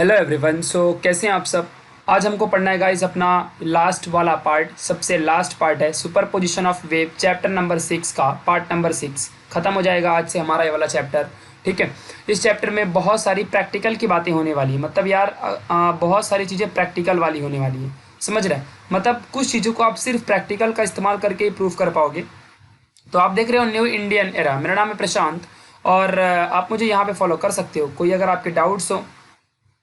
Hello everyone. कैसे हैं आप सब। आज हमको पढ़ना है गाइस अपना लास्ट वाला पार्ट, सबसे लास्ट पार्ट है super position of wave, chapter number 6 का पार्ट नंबर 6 खत्म हो जाएगा आज से हमारा ये वाला चैप्टर। ठीक है, इस चैप्टर में बहुत सारी प्रैक्टिकल की बातें होने वाली है। मतलब यार बहुत सारी चीज़ें प्रैक्टिकल वाली होने वाली है, समझ रहे हैं। मतलब कुछ चीज़ों को आप सिर्फ प्रैक्टिकल का इस्तेमाल करके ही प्रूव कर पाओगे। तो आप देख रहे हो न्यू इंडियन एरा। मेरा नाम है प्रशांत और आप मुझे यहाँ पे फॉलो कर सकते हो। कोई अगर आपके डाउट्स हो,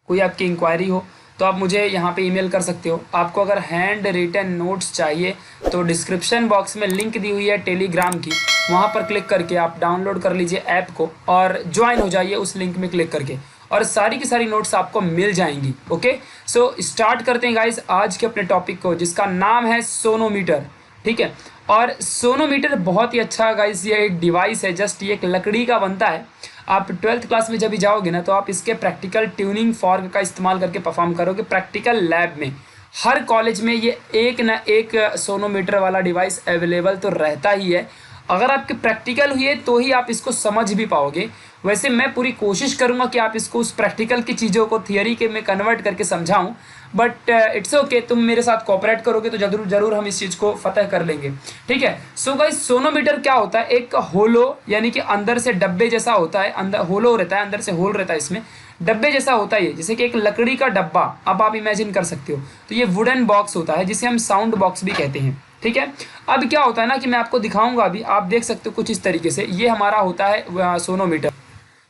कोई आपकी इंक्वायरी हो, तो आप मुझे यहाँ पे ईमेल कर सकते हो। आपको अगर हैंड रिटन नोट्स चाहिए तो डिस्क्रिप्शन बॉक्स में लिंक दी हुई है टेलीग्राम की, वहाँ पर क्लिक करके आप डाउनलोड कर लीजिए ऐप को और ज्वाइन हो जाइए उस लिंक में क्लिक करके, और सारी की सारी नोट्स आपको मिल जाएंगी। ओके, सो स्टार्ट करते हैं गाइज आज के अपने टॉपिक को, जिसका नाम है सोनोमीटर। ठीक है, और सोनोमीटर बहुत ही अच्छा गाइज ये एक डिवाइस है, जस्ट ये एक लकड़ी का बनता है। आप 12th क्लास में जब भी जाओगे ना, तो आप इसके प्रैक्टिकल ट्यूनिंग फॉर्क का इस्तेमाल करके परफॉर्म करोगे प्रैक्टिकल लैब में। हर कॉलेज में ये एक ना एक सोनोमीटर वाला डिवाइस अवेलेबल तो रहता ही है। अगर आपके प्रैक्टिकल हुए तो ही आप इसको समझ भी पाओगे। वैसे मैं पूरी कोशिश करूंगा कि आप इसको उस प्रैक्टिकल की चीज़ों को थियरी के में कन्वर्ट करके समझाऊं, बट इट्स ओके, तुम मेरे साथ कोऑपरेट करोगे तो जरूर जरूर हम इस चीज़ को फतह कर लेंगे। ठीक है, सो गाइस सोनोमीटर क्या होता है? एक होलो, यानी कि अंदर से डब्बे जैसा होता है, अंदर होलो रहता है, अंदर से होल रहता है, इसमें डब्बे जैसा होता है, जैसे कि एक लकड़ी का डब्बा। अब आप इमेजिन कर सकते हो, तो ये वुडन बॉक्स होता है जिसे हम साउंड बॉक्स भी कहते हैं। ठीक है, अब क्या होता है ना कि मैं आपको दिखाऊंगा अभी, आप देख सकते हो कुछ इस तरीके से। ये हमारा होता है सोनोमीटर।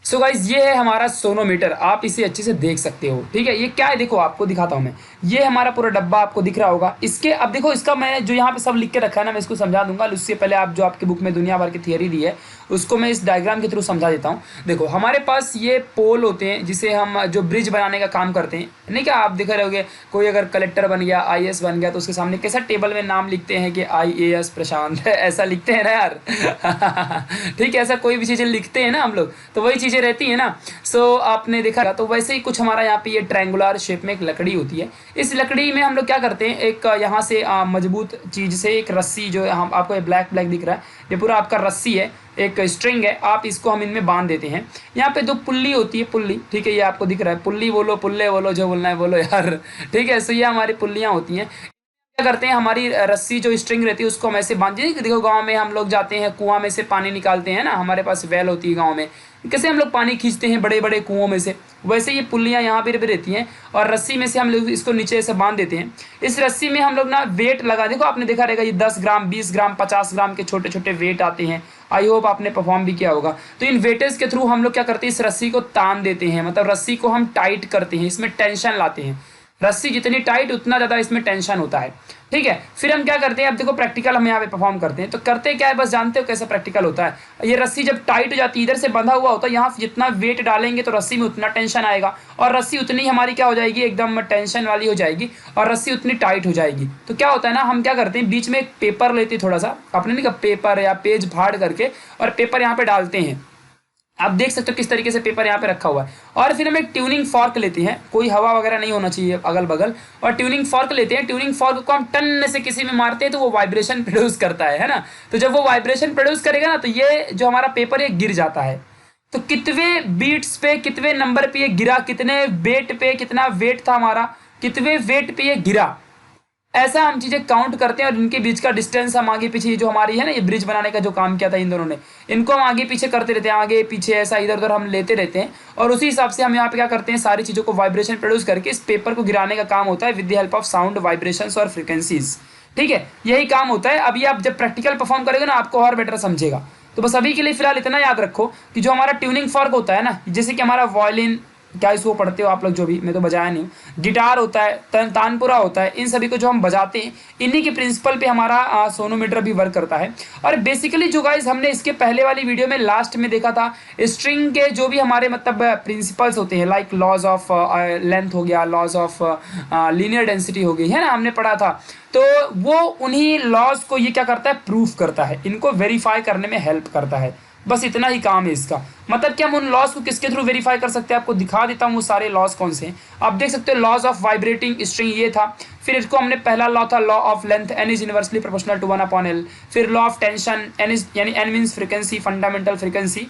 सो गाइज ये है हमारा सोनोमीटर, आप इसे अच्छे से देख सकते हो। ठीक है, ये क्या है देखो, आपको दिखाता हूँ मैं। ये हमारा पूरा डब्बा आपको दिख रहा होगा। इसके अब देखो, इसका मैं जो यहाँ पे सब लिख के रखा है ना, मैं इसको समझा दूंगा। उससे पहले आप जो आपकी बुक में दुनिया भर की थियरी दी है उसको मैं इस डायग्राम के थ्रू समझा देता हूँ। देखो हमारे पास ये पोल होते हैं जिसे हम जो ब्रिज बनाने का काम करते हैं। नहीं क्या आप देख रहे होगे, कोई अगर कलेक्टर बन गया, IAS बन गया, तो उसके सामने कैसा टेबल में नाम लिखते हैं कि IAS प्रशांत ऐसा लिखते हैं ना यार। ठीक है, ऐसा कोई भी चीज़ें लिखते हैं ना हम लोग, तो वही चीज़ें रहती है ना। सो आपने देखा, तो वैसे ही कुछ हमारा यहाँ पे ये ट्रायंगुलर शेप में एक लकड़ी होती है। इस लकड़ी में हम लोग क्या करते हैं, एक यहाँ से मजबूत चीज़ से एक रस्सी, जो हम आपको ब्लैक ब्लैक दिख रहा है, ये पूरा आपका रस्सी है, एक स्ट्रिंग है, आप इसको हम इनमें बांध देते हैं। यहाँ पे दो पुल्ली होती है, पुल्ली। ठीक है, ये आपको दिख रहा है, पुल्ली बोलो, पुल्ले बोलो, जो बोलना है बोलो यार। ठीक है, सो ये हमारी पुल्लियाँ होती हैं। क्या करते हैं, हमारी रस्सी जो स्ट्रिंग रहती है उसको हम ऐसे बांध देते हैं। देखो गांव में हम लोग जाते हैं, कुआं में से पानी निकालते हैं ना, हमारे पास वेल होती है गांव में, कैसे हम लोग पानी खींचते हैं बड़े बड़े कुओं में से, वैसे ये पुल्लियाँ यहाँ पर भी रहती हैं, और रस्सी में से हम लोग इसको नीचे से बांध देते हैं। इस रस्सी में हम लोग ना वेट लगा, देखो आपने देखा रहेगा, ये 10 ग्राम 20 ग्राम 50 ग्राम के छोटे छोटे वेट आते हैं। आई होप आपने परफॉर्म भी किया होगा। तो इन वेटेज के थ्रू हम लोग क्या करते हैं, इस रस्सी को तान देते हैं, मतलब रस्सी को हम टाइट करते हैं, इसमें टेंशन लाते हैं। रस्सी जितनी टाइट उतना ज़्यादा इसमें टेंशन होता है। ठीक है, फिर हम क्या करते हैं, अब देखो प्रैक्टिकल हम यहाँ पे परफॉर्म करते हैं, तो करते क्या है, बस जानते हो कैसे प्रैक्टिकल होता है। ये रस्सी जब टाइट हो जाती है, इधर से बंधा हुआ होता है, यहाँ जितना वेट डालेंगे तो रस्सी में उतना टेंशन आएगा, और रस्सी उतनी हमारी क्या हो जाएगी, एकदम टेंशन वाली हो जाएगी, और रस्सी उतनी टाइट हो जाएगी। तो क्या होता है ना, हम क्या करते हैं, बीच में एक पेपर लेते हैं, थोड़ा सा अपने नहीं का पेपर या पेज फाड़ करके, और पेपर यहाँ पे डालते हैं। आप देख सकते हो किस तरीके से पेपर यहाँ पे रखा हुआ है। और फिर हम एक ट्यूनिंग फॉर्क लेते हैं, कोई हवा वगैरह नहीं होना चाहिए अगल बगल, और ट्यूनिंग फॉर्क लेते हैं। ट्यूनिंग फॉर्क को हम टन से किसी में मारते हैं तो वो वाइब्रेशन प्रोड्यूस करता है ना। तो जब वो वाइब्रेशन प्रोड्यूस करेगा ना, तो ये जो हमारा पेपर ये गिर जाता है। तो कितने बीट्स पे, कितने नंबर पे ये गिरा, कितने वेट पे, कितना वेट था हमारा, कितने वेट पे ये गिरा, ऐसा हम चीज़ें काउंट करते हैं। और इनके बीच का डिस्टेंस हम आगे पीछे, जो हमारी है ना, ये ब्रिज बनाने का जो काम किया था इन दोनों ने, इनको हम आगे पीछे करते रहते हैं, आगे पीछे ऐसा इधर उधर हम लेते रहते हैं। और उसी हिसाब से हम यहाँ पे क्या करते हैं, सारी चीज़ों को वाइब्रेशन प्रोड्यूस करके इस पेपर को गिराने का काम होता है with the help of sound vibrations और फ्रिक्वेंसीज। ठीक है, यही काम होता है। अभी आप जब प्रैक्टिकल परफॉर्म करेंगे ना, आपको और बेटर समझेगा। तो बस अभी के लिए फिलहाल इतना याद रखो कि जो हमारा ट्यूनिंग फॉर्क होता है ना, जैसे कि हमारा वायलिन, क्या इसको पढ़ते हो आप लोग, जो भी, मैं तो बजाया नहीं हूँ, गिटार होता है, तानपुरा होता है, इन सभी को जो हम बजाते हैं, इन्हीं के प्रिंसिपल पे हमारा सोनोमीटर भी वर्क करता है। और बेसिकली जो गाइज हमने इसके पहले वाली वीडियो में लास्ट में देखा था, स्ट्रिंग के जो भी हमारे मतलब प्रिंसिपल्स होते हैं, लाइक लॉज ऑफ लेंथ हो गया, लॉज ऑफ लीनियर डेंसिटी हो गई, है ना, हमने पढ़ा था। तो वो उन्हीं लॉज को ये क्या करता है, प्रूफ करता है, इनको वेरीफाई करने में हेल्प करता है। बस इतना ही काम है इसका। मतलब कि हम उन लॉस को किसके थ्रू वेरीफाई कर सकते हैं, आपको दिखा देता हूँ वो सारे लॉस कौन से हैं। आप देख सकते हो, लॉज ऑफ वाइब्रेटिंग स्ट्रिंग ये था। फिर इसको हमने पहला लॉ था law of length, N is inversely proportional to 1/L। फिर law of tension, N is यानी N means frequency, fundamental frequency.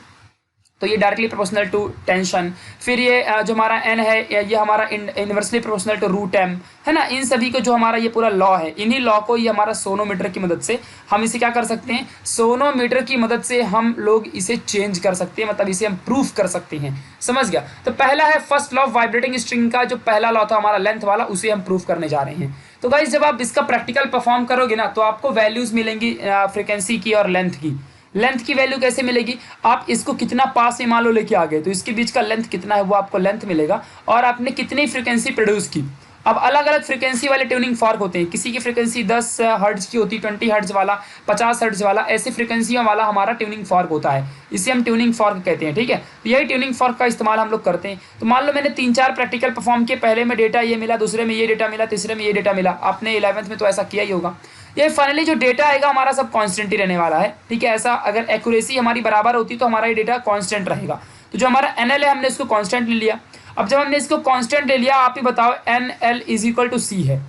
तो ये डायरेक्टली प्रोपोर्शनल टू टेंशन। फिर ये जो हमारा एन है ये हमारा inversely proportional to root m है ना। इन सभी को जो हमारा ये पूरा लॉ है, इन्हीं लॉ को ये हमारा सोनोमीटर की मदद से हम इसे क्या कर सकते हैं, सोनोमीटर की मदद से हम लोग इसे चेंज कर सकते हैं, मतलब इसे हम प्रूफ कर सकते हैं। समझ गया। तो पहला है फर्स्ट लॉ वाइब्रेटिंग स्ट्रिंग का जो पहला लॉ था हमारा लेंथ वाला, उसे हम प्रूफ करने जा रहे हैं। तो गाइस जब आप इसका प्रैक्टिकल परफॉर्म करोगे ना तो आपको वैल्यूज मिलेंगी फ्रिक्वेंसी की और लेंथ की। लेंथ की वैल्यू कैसे मिलेगी, आप इसको कितना पास में मान लो लेके आ गए तो इसके बीच का लेंथ कितना है वो आपको लेंथ मिलेगा, और आपने कितनी फ्रीक्वेंसी प्रोड्यूस की। अब अलग अलग फ्रीक्वेंसी वाले ट्यूनिंग फॉर्क होते हैं, किसी की फ्रीक्वेंसी 10 हर्ट्ज की होती है, 20 हर्ट्ज वाला, 50 हर्ट्ज वाला, ऐसे फ्रीक्वेंसियों वाला हमारा ट्यूनिंग फॉर्क होता है, इसे हम ट्यूनिंग फॉर्क कहते हैं। ठीक है, तो यही ट्यूनिंग फॉर्क का इस्तेमाल हम लोग करते हैं। तो मान लो मैंने 3-4 प्रैक्टिकल परफॉर्म किए, पहले में डेटा ये मिला, दूसरे में ये डेटा मिला, तीसरे में ये डेटा मिला, आपने 11th में तो ऐसा किया ही होगा। ये फाइनली जो डेटा आएगा हमारा सब कांस्टेंट ही रहने वाला है। ठीक है, ऐसा अगर एक्यूरेसी हमारी बराबर होती तो हमारा ये डेटा कांस्टेंट रहेगा। तो जो हमारा एनएल है हमने इसको कांस्टेंट ले लिया। अब जब हमने इसको कांस्टेंट ले लिया, आप ही बताओ N L is equal to C है,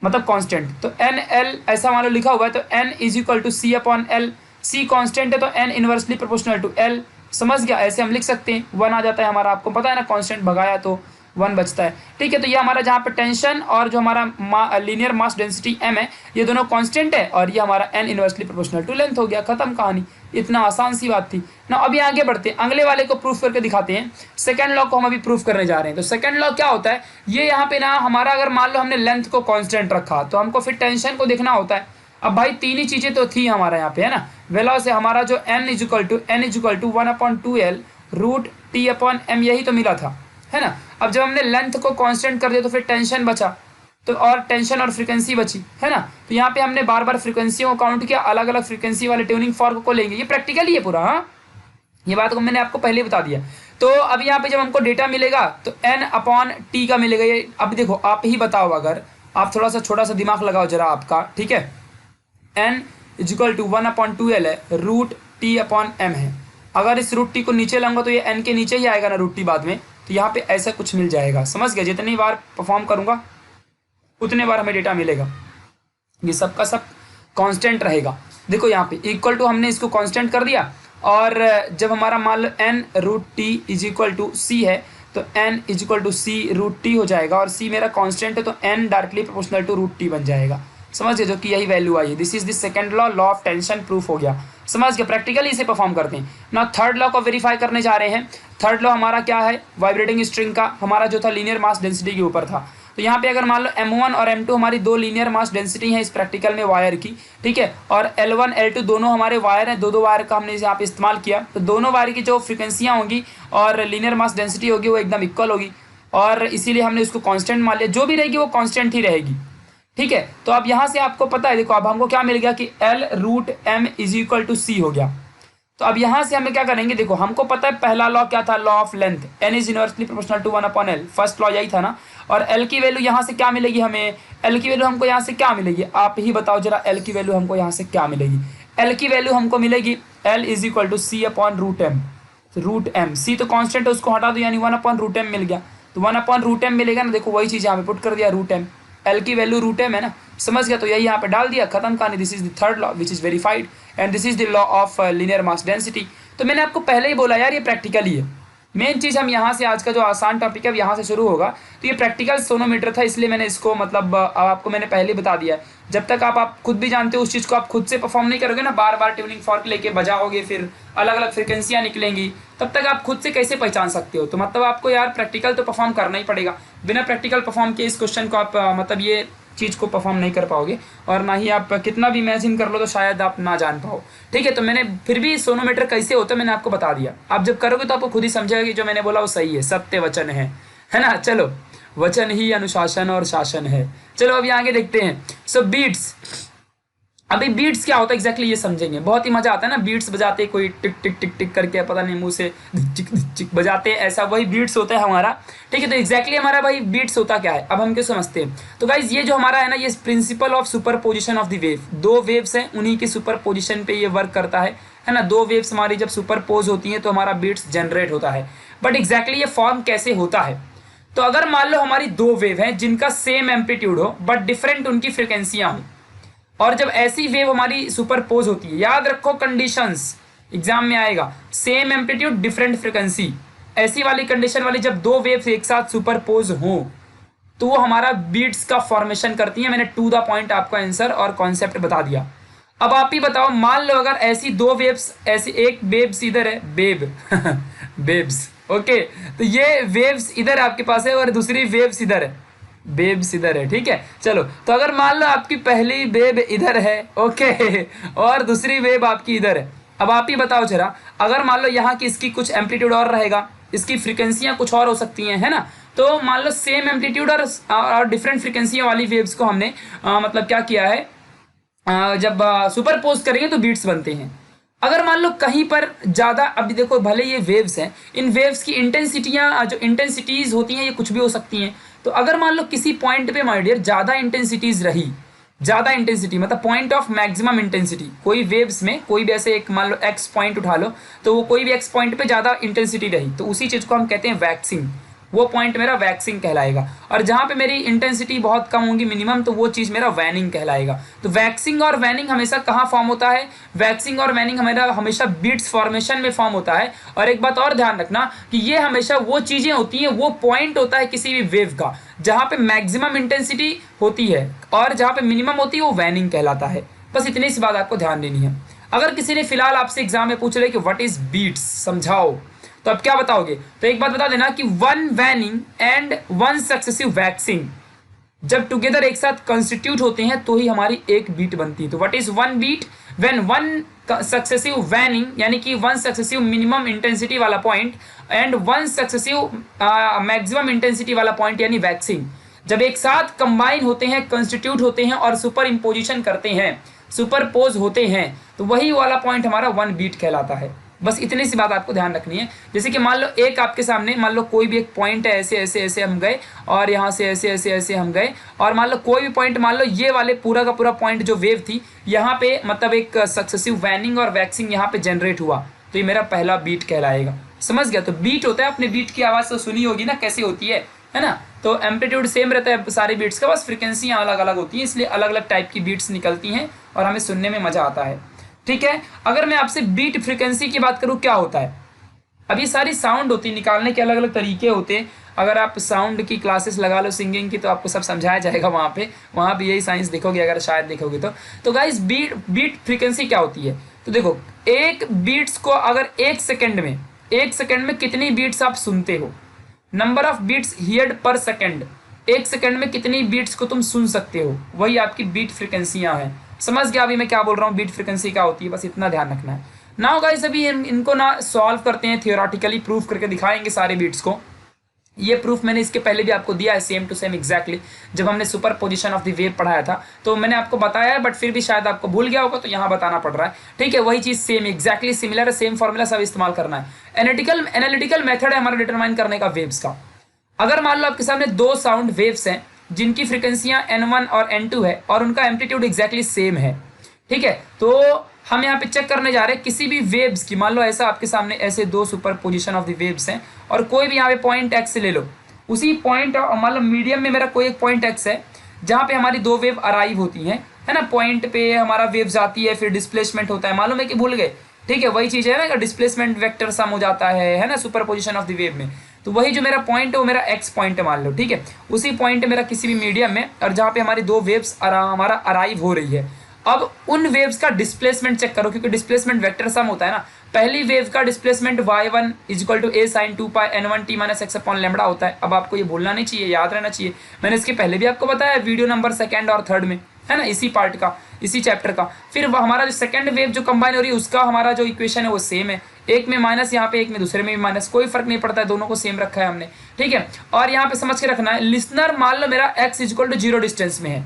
मतलब कांस्टेंट, तो एन एल ऐसा मान लो लिखा हुआ है, तो n is equal to C upon l. C constant है तो n inversely proportional to l. समझ गया, ऐसे हम लिख सकते हैं। 1 आ जाता है हमारा, आपको पता है ना, कांस्टेंट भगाया तो 1 बचता है। ठीक है, तो ये हमारा जहाँ पे टेंशन और जो हमारा लीनियर मास डेंसिटी m है, ये दोनों कांस्टेंट है, और ये हमारा n inversely proportional to length हो गया, खत्म कहानी। इतना आसान सी बात थी ना। अभी आगे बढ़ते हैं, अगले वाले को प्रूफ करके दिखाते हैं। सेकंड लॉ को हम अभी प्रूफ करने जा रहे हैं। तो सेकंड लॉ क्या होता है, ये यहाँ पे ना हमारा अगर मान लो हमने लेंथ को कांस्टेंट रखा तो हमको फिर टेंशन को देखना होता है। अब भाई तीन ही चीजें तो थी हमारा यहाँ पे, है ना। वेलोस से हमारा जो n is equal to 1/2l root t upon m, यही तो मिला था, है ना। अब जब हमने लेंथ को कांस्टेंट कर दिया तो फिर टेंशन बचा, तो और टेंशन और फ्रीक्वेंसी बची, है ना। तो यहाँ पे हमने बार बार फ्रीक्वेंसियों को काउंट किया, अलग अलग फ्रीक्वेंसी वाले ट्यूनिंग फॉर्क को लेंगे। ये प्रैक्टिकली है पूरा, हाँ, ये बात को मैंने आपको पहले बता दिया। तो अब यहाँ पे जब हमको डेटा मिलेगा तो n अपॉन टी का मिलेगा। ये अब देखो आप ही बताओ, अगर आप थोड़ा सा छोटा सा दिमाग लगाओ जरा आपका, ठीक है। n is equal to 1/2l है, रूट टी अपॉन m है। अगर इस रूट टी को नीचे लाऊंगा तो ये n के नीचे ही आएगा ना रूट टी बाद में, तो यहाँ पे ऐसा कुछ मिल जाएगा। समझ गया, जितनी बार परफॉर्म करूंगा उतने बार हमें डेटा मिलेगा, ये सब का सब कांस्टेंट रहेगा। देखो यहाँ पे इक्वल टू हमने इसको कांस्टेंट कर दिया, और जब हमारा मान लो n root T is equal to C है तो n is equal to C root T हो जाएगा, और c मेरा कांस्टेंट है तो n directly proportional to root T बन जाएगा। समझ गए, जो कि यही वैल्यू आई है। This is the second law, law of tension proof हो गया। समझ गए, प्रैक्टिकली इसे परफॉर्म करते हैं ना। थर्ड लॉ को वेरीफाई करने जा रहे हैं। थर्ड लॉ हमारा क्या है, वाइब्रेटिंग स्ट्रिंग का, हमारा जो था लीनियर मास डेंसिटी के ऊपर था। तो यहाँ पे अगर मान लो m1 और m2 हमारी दो लीनियर मास डेंसिटी है इस प्रैक्टिकल में वायर की, ठीक है, और L1 L2 दोनों हमारे वायर हैं, दो वायर का हमने यहाँ पे इस्तेमाल किया। तो दोनों वायर की जो फ्रिक्वेंसियाँ होंगी और लीनियर मास डेंसिटी होगी वो एकदम इक्वल होगी, और इसीलिए हमने उसको कांस्टेंट मान लिया। जो भी रहेगी वो कांस्टेंट ही रहेगी, ठीक है। तो अब यहाँ से आपको पता है, देखो अब हमको क्या मिल गया कि L root M is equal to C हो गया। तो अब यहाँ से हमें क्या करेंगे, देखो हमको पता है पहला लॉ क्या था, law of length, n is inversely proportional to 1/l, first law यही था ना। और l की वैल्यू यहाँ से क्या मिलेगी हमें, l की वैल्यू हमको यहाँ से क्या मिलेगी, आप ही बताओ जरा, l की वैल्यू हमको यहाँ से क्या मिलेगी। l की वैल्यू हमको मिलेगी l is equal to C upon root M. Root M, C तो कॉन्स्टेंट है उसको हटा दो, यानी 1/√m मिल गया। तो 1/√m मिलेगा ना, देखो वही चीज़ यहाँ पे पुट कर दिया, रूट एम, एल की वैल्यू रूट एम है ना। समझ गया, तो यही यहाँ पे डाल दिया, खत्म कहानी। This is the third law which is verified, and this is the law of linear mass density. तो मैंने आपको पहले ही बोला यार, ये प्रैक्टिकल ही है। मेन चीज़ हम यहाँ से, आज का जो आसान टॉपिक है यहाँ से शुरू होगा। तो ये प्रैक्टिकल सोनोमीटर था, इसलिए मैंने इसको मतलब आपको मैंने पहले बता दिया। जब तक आप खुद भी जानते हो उस चीज़ को, आप खुद से परफॉर्म नहीं करोगे ना, बार बार ट्यूनिंग फॉर्क लेके बजाओगे, फिर अलग अलग फ्रिक्वेंसियाँ निकलेंगी, तब तक आप खुद से कैसे पहचान सकते हो। तो मतलब आपको यार प्रैक्टिकल तो परफॉर्म करना ही पड़ेगा। बिना प्रैक्टिकल परफॉर्म किए इस क्वेश्चन को आप मतलब ये चीज़ को परफॉर्म नहीं कर पाओगे, और ना ही आप कितना भी इमेजिन कर लो तो शायद आप ना जान पाओ, ठीक है। तो मैंने फिर भी सोनोमीटर कैसे होता है मैंने आपको बता दिया। आप जब करोगे तो आपको खुद ही समझेगा कि जो मैंने बोला वो सही है, सत्य वचन है ना। चलो, वचन ही अनुशासन और शासन है। चलो अभी आगे देखते हैं। सो बीट्स, अभी बीट्स क्या होता है एग्जैक्टली ये समझेंगे। बहुत ही मजा आता है ना, बीट्स बजाते कोई टिक टिक टिक टिक करके, पता नहीं मुंह से चिक चिक बजाते हैं, ऐसा वही बीट्स होता है हमारा, ठीक है। तो एग्जैक्टली हमारा भाई बीट्स होता क्या है, अब हम क्यों समझते हैं। तो गाइज ये जो हमारा है ना, ये principle of super position of the wave, दो वेव्स हैं उन्हीं की सुपर पोजिशन पे ये वर्क करता है ना। दो वेव्स हमारी जब सुपर पोज होती हैं तो हमारा बीट्स जनरेट होता है। बट एग्जैक्टली ये फॉर्म कैसे होता है, तो अगर मान लो हमारी दो वेव हैं जिनका सेम एम्पलीट्यूड हो बट डिफरेंट उनकी फ्रिक्वेंसियाँ हों, और जब ऐसी वेव हमारी सुपरपोज होती है, याद रखो कंडीशंस, एग्जाम में आएगा। सेम एम्पलीट्यूड डिफरेंट फ्रिक्वेंसी, ऐसी वाली कंडीशन वाली जब दो वेव्स एक साथ सुपरपोज हो तो वो हमारा बीट्स का फॉर्मेशन करती है। मैंने टू द पॉइंट आपको आंसर और कॉन्सेप्ट बता दिया। अब आप ही बताओ, मान लो अगर ऐसी दो वेव्स, ऐसी एक वेव्स इधर है, वेव वेव्स, ओके, तो ये वेव्स इधर आपके पास है और दूसरी वेव्स इधर है, वेव्स इधर है, ठीक है। चलो, तो अगर मान लो आपकी पहली वेव इधर है, ओके, और दूसरी वेव आपकी इधर है। अब आप ही बताओ जरा, अगर मान लो यहाँ की इसकी कुछ एम्पलीट्यूड और रहेगा, इसकी फ्रिक्वेंसियाँ कुछ और हो सकती हैं, है ना। तो मान लो सेम एम्पलीट्यूड और डिफरेंट फ्रिक्वेंसियाँ वाली वेव्स को हमने मतलब क्या किया है, जब सुपरपोज करेंगे तो बीट्स बनते हैं। अगर मान लो कहीं पर ज़्यादा, अभी देखो भले ये वेव्स हैं, इन वेव्स की इंटेंसिटियाँ जो इंटेंसिटीज़ होती हैं ये कुछ भी हो सकती हैं। तो अगर मान लो किसी पॉइंट पे माय डियर ज़्यादा इंटेंसिटीज़ रही, ज़्यादा इंटेंसिटी मतलब पॉइंट ऑफ मैक्सिमम इंटेंसिटी, कोई वेव्स में कोई भी ऐसे एक मान लो एक्स पॉइंट उठा लो, तो वो कोई भी एक्स पॉइंट पे ज़्यादा इंटेंसिटी रही तो उसी चीज़ को हम कहते हैं वैक्सिंग। वो पॉइंट मेरा वैक्सिंग कहलाएगा। और जहाँ पे मेरी इंटेंसिटी बहुत कम होगी, मिनिमम, तो वो चीज़ मेरा वैनिंग कहलाएगा। तो वैक्सिंग और वैनिंग हमेशा कहाँ फॉर्म होता है, वैक्सिंग और वैनिंग हमेरा हमेशा बीट्स फॉर्मेशन में फॉर्म होता है। और एक बात और ध्यान रखना कि ये हमेशा वो चीज़ें होती हैं, वो पॉइंट होता है किसी भी वेव का जहाँ पे मैक्सिमम इंटेंसिटी होती है और जहाँ पे मिनिमम होती है वो वैनिंग कहलाता है। बस इतनी सी बात आपको ध्यान देनी है। अगर किसी ने फिलहाल आपसे एग्जाम में पूछ रहे कि व्हाट इज बीट्स, समझाओ, तो अब क्या बताओगे। तो एक बात बता देना कि one waning and one successive waxing जब टुगेदर एक साथ कंस्टिट्यूट होते हैं तो ही हमारी एक बीट बनती है। तो what is one beat, when one successive waning यानी कि वन सक्सेसिव मिनिमम इंटेंसिटी वाला point and one successive maximum intensity वाला पॉइंट यानी वैक्सिंग जब एक साथ कंबाइन होते हैं, कंस्टिट्यूट होते हैं और सुपर इम्पोजिशन करते हैं, सुपरपोज होते हैं, तो वही वाला पॉइंट हमारा वन बीट कहलाता है। बस इतनी सी बात आपको ध्यान रखनी है। जैसे कि मान लो एक आपके सामने, मान लो कोई भी एक पॉइंट है, ऐसे ऐसे ऐसे हम गए और यहाँ से ऐसे ऐसे ऐसे हम गए, और मान लो कोई भी पॉइंट, मान लो ये वाले पूरा का पूरा पॉइंट जो वेव थी यहाँ पे मतलब एक सक्सेसिव वैनिंग और वैक्सिंग यहाँ पे जनरेट हुआ, तो ये मेरा पहला बीट कहलाएगा। समझ गया। तो बीट होता है, अपने बीट की आवाज़ तो सुनी होगी ना कैसे होती है ना। तो एम्पलीट्यूड सेम रहता है सारे बीट्स का, बस फ्रिक्वेंसियाँ अलग अलग होती हैं, इसलिए अलग अलग टाइप की बीट्स निकलती हैं और हमें सुनने में मज़ा आता है। ठीक है। अगर मैं आपसे बीट फ्रिक्वेंसी की बात करूँ क्या होता है, अब ये सारी साउंड होती है, निकालने के अलग अलग तरीके होते हैं। अगर आप साउंड की क्लासेस लगा लो सिंगिंग की तो आपको सब समझाया जाएगा वहाँ भी यही साइंस देखोगे अगर शायद देखोगे तो गाइस बीट फ्रिक्वेंसी क्या होती है। तो देखो, एक बीट्स को अगर एक सेकेंड में कितनी बीट्स आप सुनते हो, नंबर ऑफ बीट्स हियर्ड पर सेकेंड, एक सेकेंड में कितनी बीट्स को तुम सुन सकते हो, वही आपकी बीट फ्रिक्वेंसियाँ हैं। समझ गया अभी मैं क्या बोल रहा हूँ, बीट फ्रिक्वेंसी क्या होती है, बस इतना ध्यान रखना है। नाउ गाइस अभी इनको ना सॉल्व करते हैं, थियोरेटिकली प्रूफ करके दिखाएंगे सारे बीट्स को। ये प्रूफ मैंने इसके पहले भी आपको दिया है, सेम टू सेम एग्जैक्टली, जब हमने super position of the wave पढ़ाया था तो मैंने आपको बताया है, बट फिर भी शायद आपको भूल गया होगा तो यहाँ बताना पड़ रहा है। ठीक है, वही चीज़ सेम एग्जैक्टली सिमिलर है, सेम फॉर्मूला सब इस्तेमाल करना है। एनालिटिकल मेथड है हमारा डिटरमाइन करने का वेव्स का। अगर मान लो आपके सामने दो साउंड वेव्स हैं जिनकी फ्रिक्वेंसियाँ N1 और N2 है और उनका एम्पलीट्यूड एग्जैक्टली सेम है, ठीक है, तो हम यहाँ पे चेक करने जा रहे हैं किसी भी वेव्स की, मान लो ऐसा आपके सामने ऐसे दो super position of the waves हैं और कोई भी यहाँ पे पॉइंट एक्स ले लो, उसी पॉइंट मान लो मीडियम में मेरा कोई एक पॉइंट एक्स है जहाँ पे हमारी दो वेव अराइव होती हैं, है ना। पॉइंट पे हमारा वेव जाती है, फिर डिस्प्लेसमेंट होता है, मालूम है कि भूल गए। ठीक है, वही चीज़ है ना, डिस्प्लेसमेंट वेक्टर सम हो जाता है ना, super position of the wave में। तो वही जो मेरा पॉइंट है वो मेरा एक्स पॉइंट है मान लो, ठीक है, उसी पॉइंट मेरा किसी भी मीडियम में और जहाँ पे हमारी दो वेव्स हमारा अराइव हो रही है। अब उन वेव्स का डिस्प्लेसमेंट चेक करो, क्योंकि डिस्प्लेसमेंट वेक्टर सम होता है ना। पहली वेव का displacement y1 = a sin 2 pi n1t - x/λ होता है। अब आपको ये भूलना नहीं चाहिए, याद रहना चाहिए। मैंने इसके पहले भी आपको बताया वीडियो नंबर 2 और 3 में, है ना, इसी पार्ट का, इसी चैप्टर का। फिर हमारा जो सेकंड वेव जो कंबाइन हो रही है उसका हमारा जो इक्वेशन है वो सेम है, एक में माइनस यहाँ पे, एक में दूसरे में भी माइनस, कोई फर्क नहीं पड़ता है, दोनों को सेम रखा है हमने। ठीक है, और यहाँ पे समझ के रखना है, लिसनर मान लो मेरा x = 0 डिस्टेंस में है।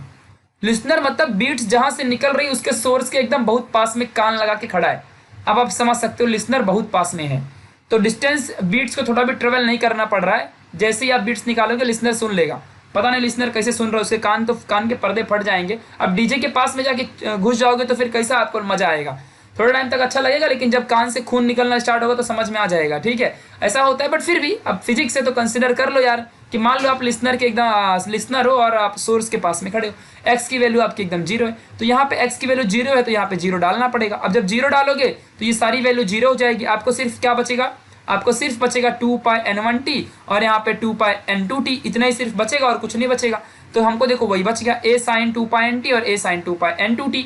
लिसनर मतलब बीट्स जहाँ से निकल रही है उसके सोर्स के एकदम बहुत पास में कान लगा के खड़ा है। अब आप समझ सकते हो लिसनर बहुत पास में है, तो डिस्टेंस बीट्स को थोड़ा भी ट्रेवल नहीं करना पड़ रहा है। जैसे ही आप बीट्स निकालोगे लिसनर सुन लेगा। पता नहीं लिसनर कैसे सुन रहा है, उसके कान तो कान के पर्दे फट जाएंगे। अब डीजे के पास में जाके घुस जाओगे तो फिर कैसा आपको मजा आएगा, थोड़ा टाइम तक अच्छा लगेगा, लेकिन जब कान से खून निकलना स्टार्ट होगा तो समझ में आ जाएगा। ठीक है, ऐसा होता है, बट फिर भी अब फिजिक्स से तो कंसिडर कर लो यार, कि मान लो आप लिसनर के एकदम लिसनर हो और आप सोर्स के पास में खड़े हो, एक्स की वैल्यू आपकी एकदम जीरो है, तो यहाँ पे एक्स की वैल्यू जीरो है तो यहाँ पे जीरो डालना पड़ेगा। अब जब जीरो डालोगे तो ये सारी वैल्यू जीरो हो जाएगी, आपको सिर्फ क्या बचेगा, आपको सिर्फ बचेगा 2πn1t और यहाँ पे 2πn2t, इतना ही सिर्फ बचेगा और कुछ नहीं बचेगा। तो हमको देखो वही बच गया a sin 2πnt और a sin 2πn2t,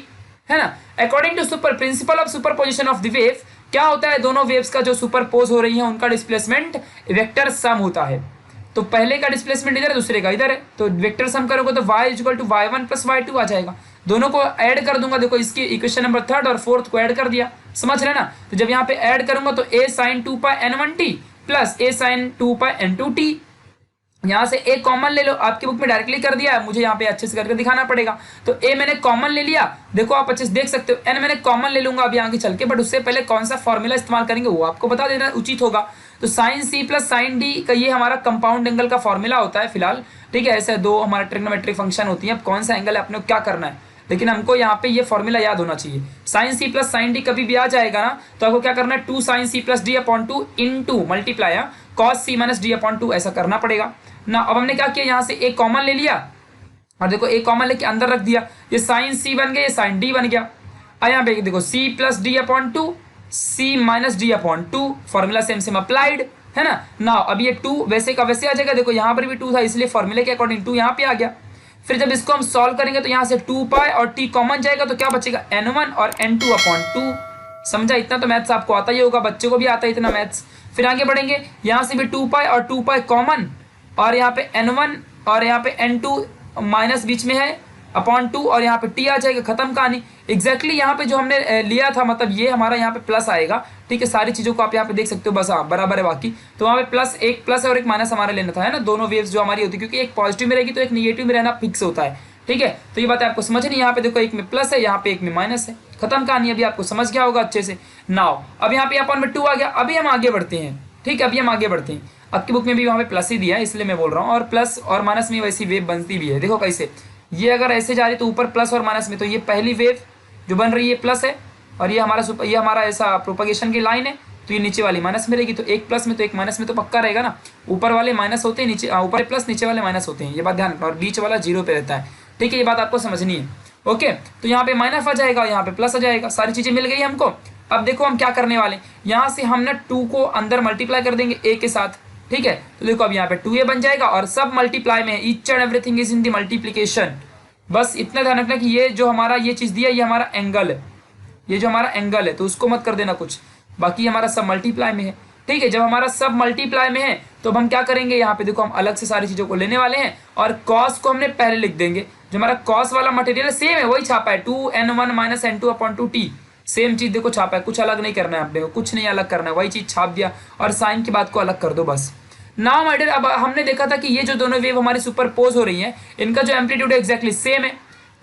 है ना। According to super principle of superposition of the wave, क्या होता है, दोनों वेव्स का जो सुपरपोज हो रही है उनका डिस्प्लेसमेंट वेक्टर सम होता है। तो पहले का डिस्प्लेसमेंट इधर है, दूसरे का इधर है, तो वेक्टर सम करोगे तो y equal to y1 plus y2 आ जाएगा। दोनों को ऐड कर दूंगा, देखो इसकी इक्वेशन नंबर 3 और 4 को ऐड कर दिया, समझ रहे ना। तो जब यहाँ पे ऐड करूंगा तो a sin 2πn1t plus a sin 2πn2t, यहाँ से a कॉमन ले लो, आपकी बुक में डायरेक्टली कर दिया है, मुझे यहाँ पे अच्छे से करके दिखाना पड़ेगा। तो a मैंने कॉमन ले लिया, देखो आप अच्छे से देख सकते हो, n मैंने कॉमन ले लूंगा अभी आगे चल के, बट उससे पहले कौन सा फॉर्मूला इस्तेमाल करेंगे वो आपको बता देना उचित होगा। तो sine C plus sine D का ये हमारा कंपाउंड एंगल का फॉर्मूला होता है फिलहाल, ठीक है। ऐसे दो हमारे ट्रिग्नोमेट्रिक फंक्शन होती है, अब कौन सा एंगल है अपने को क्या करना है, लेकिन हमको यहाँ पे ये फॉर्मूला याद होना चाहिए। Sine C plus sine D कभी भी आ जाएगा ना, तो आपको क्या करना है, 2 sin c plus D upon 2 into multiply cos C minus D upon 2 ऐसा करना पड़ेगा ना। अब हमने क्या किया, यहाँ से एक कॉमन ले लिया और देखो एक कॉमन लेके अंदर रख दिया, ये साइन सी बन गया, ये साइन डी बन गया। यहाँ पे देखो c plus D upon 2 c minus D upon 2, formula same same applied, है ना। ना अब ये 2 वैसे का वैसे आ जाएगा, देखो यहाँ पर भी 2 था इसलिए फॉर्मूले के अकॉर्डिंग 2 यहाँ पे आ गया। फिर जब इसको हम सॉल्व करेंगे तो यहाँ से 2π और t कॉमन जाएगा तो क्या बचेगा, n1 और n2 अपॉन 2। समझा, इतना तो मैथ्स आपको आता ही होगा, बच्चों को भी आता है इतना मैथ्स। फिर आगे बढ़ेंगे, यहाँ से भी 2π और 2π कॉमन और यहाँ पे n1 और यहाँ पे n2 माइनस बीच में है अपॉन 2 और यहाँ पे t आ जाएगा, खत्म कहानी। एग्जैक्टली यहाँ पे जो हमने लिया था, मतलब ये हमारा यहाँ पे प्लस आएगा, ठीक है। सारी चीज़ों को आप यहाँ पे देख सकते हो, बस हाँ बराबर है बाकी। तो वहाँ पे प्लस है और एक माइनस हमारा लेना था, है ना, दोनों वेव्स जो हमारी होती है, क्योंकि एक पॉजिटिव में रहेगी तो एक निगेटिव में रहना फिक्स होता है, ठीक है। तो ये बात आपको समझनी, यहाँ पे देखो एक में प्लस है, यहाँ पे एक में माइनस है, खत्म कहानी। अभी आपको समझ गया होगा अच्छे से। नाउ अब यहाँ पे अपॉन में 2 आ गया, अभी हम आगे बढ़ते हैं, ठीक है। अभी हम आगे बढ़ते हैं, आपकी बुक में भी वहाँ पे प्लस ही दिया है इसलिए मैं बोल रहा हूँ, और प्लस और माइनस में वैसी वेव बनती भी है। देखो कैसे, ये अगर ऐसे जा रही तो ऊपर प्लस और माइनस में, तो ये पहली वेव जो बन रही है प्लस है और ये हमारा ऐसा प्रोपगेशन की लाइन है, तो ये नीचे वाली माइनस में रहेगी। तो एक प्लस में तो एक माइनस में तो पक्का रहेगा ना, ऊपर वाले माइनस होते हैं, नीचे ऊपर प्लस नीचे वाले माइनस होते हैं, ये बात ध्यान रखना, और बीच वाला जीरो पे रहता है, ठीक है। ये बात आपको समझनी है, ओके। तो यहाँ पे माइनस आ जाएगा और यहाँ पे प्लस आ जाएगा, सारी चीजें मिल गई हमको। अब देखो हम क्या करने वाले, यहाँ से हम ना 2 को अंदर मल्टीप्लाई कर देंगे a के साथ, ठीक है। तो देखो अब यहाँ पे 2a बन जाएगा और सब मल्टीप्लाई में, each and everything is in the multiplication. बस इतना ध्यान रखना कि ये जो हमारा ये चीज दिया, ये हमारा एंगल है, ये जो हमारा एंगल है, तो उसको मत कर देना कुछ, बाकी हमारा सब मल्टीप्लाई में है, ठीक है। जब हमारा सब मल्टीप्लाई में है तो अब हम क्या करेंगे, यहाँ पे देखो हम अलग से सारी चीजों को लेने वाले हैं और कॉस को हमने पहले लिख देंगे। जो हमारा कॉस वाला मटेरियल सेम है, वही छापा है, 2n1 minus n2 upon 2t, same चीज देखो छापा है, कुछ अलग नहीं करना है आपने को, कुछ नहीं अलग करना है, वही चीज छाप दिया और साइन की बात को अलग कर दो बस। नाउ माय डियर, अब हमने देखा था कि ये जो दोनों वेव हमारी सुपरपोज हो रही है, इनका जो एम्पलीट्यूड है एक्जैक्टली सेम है।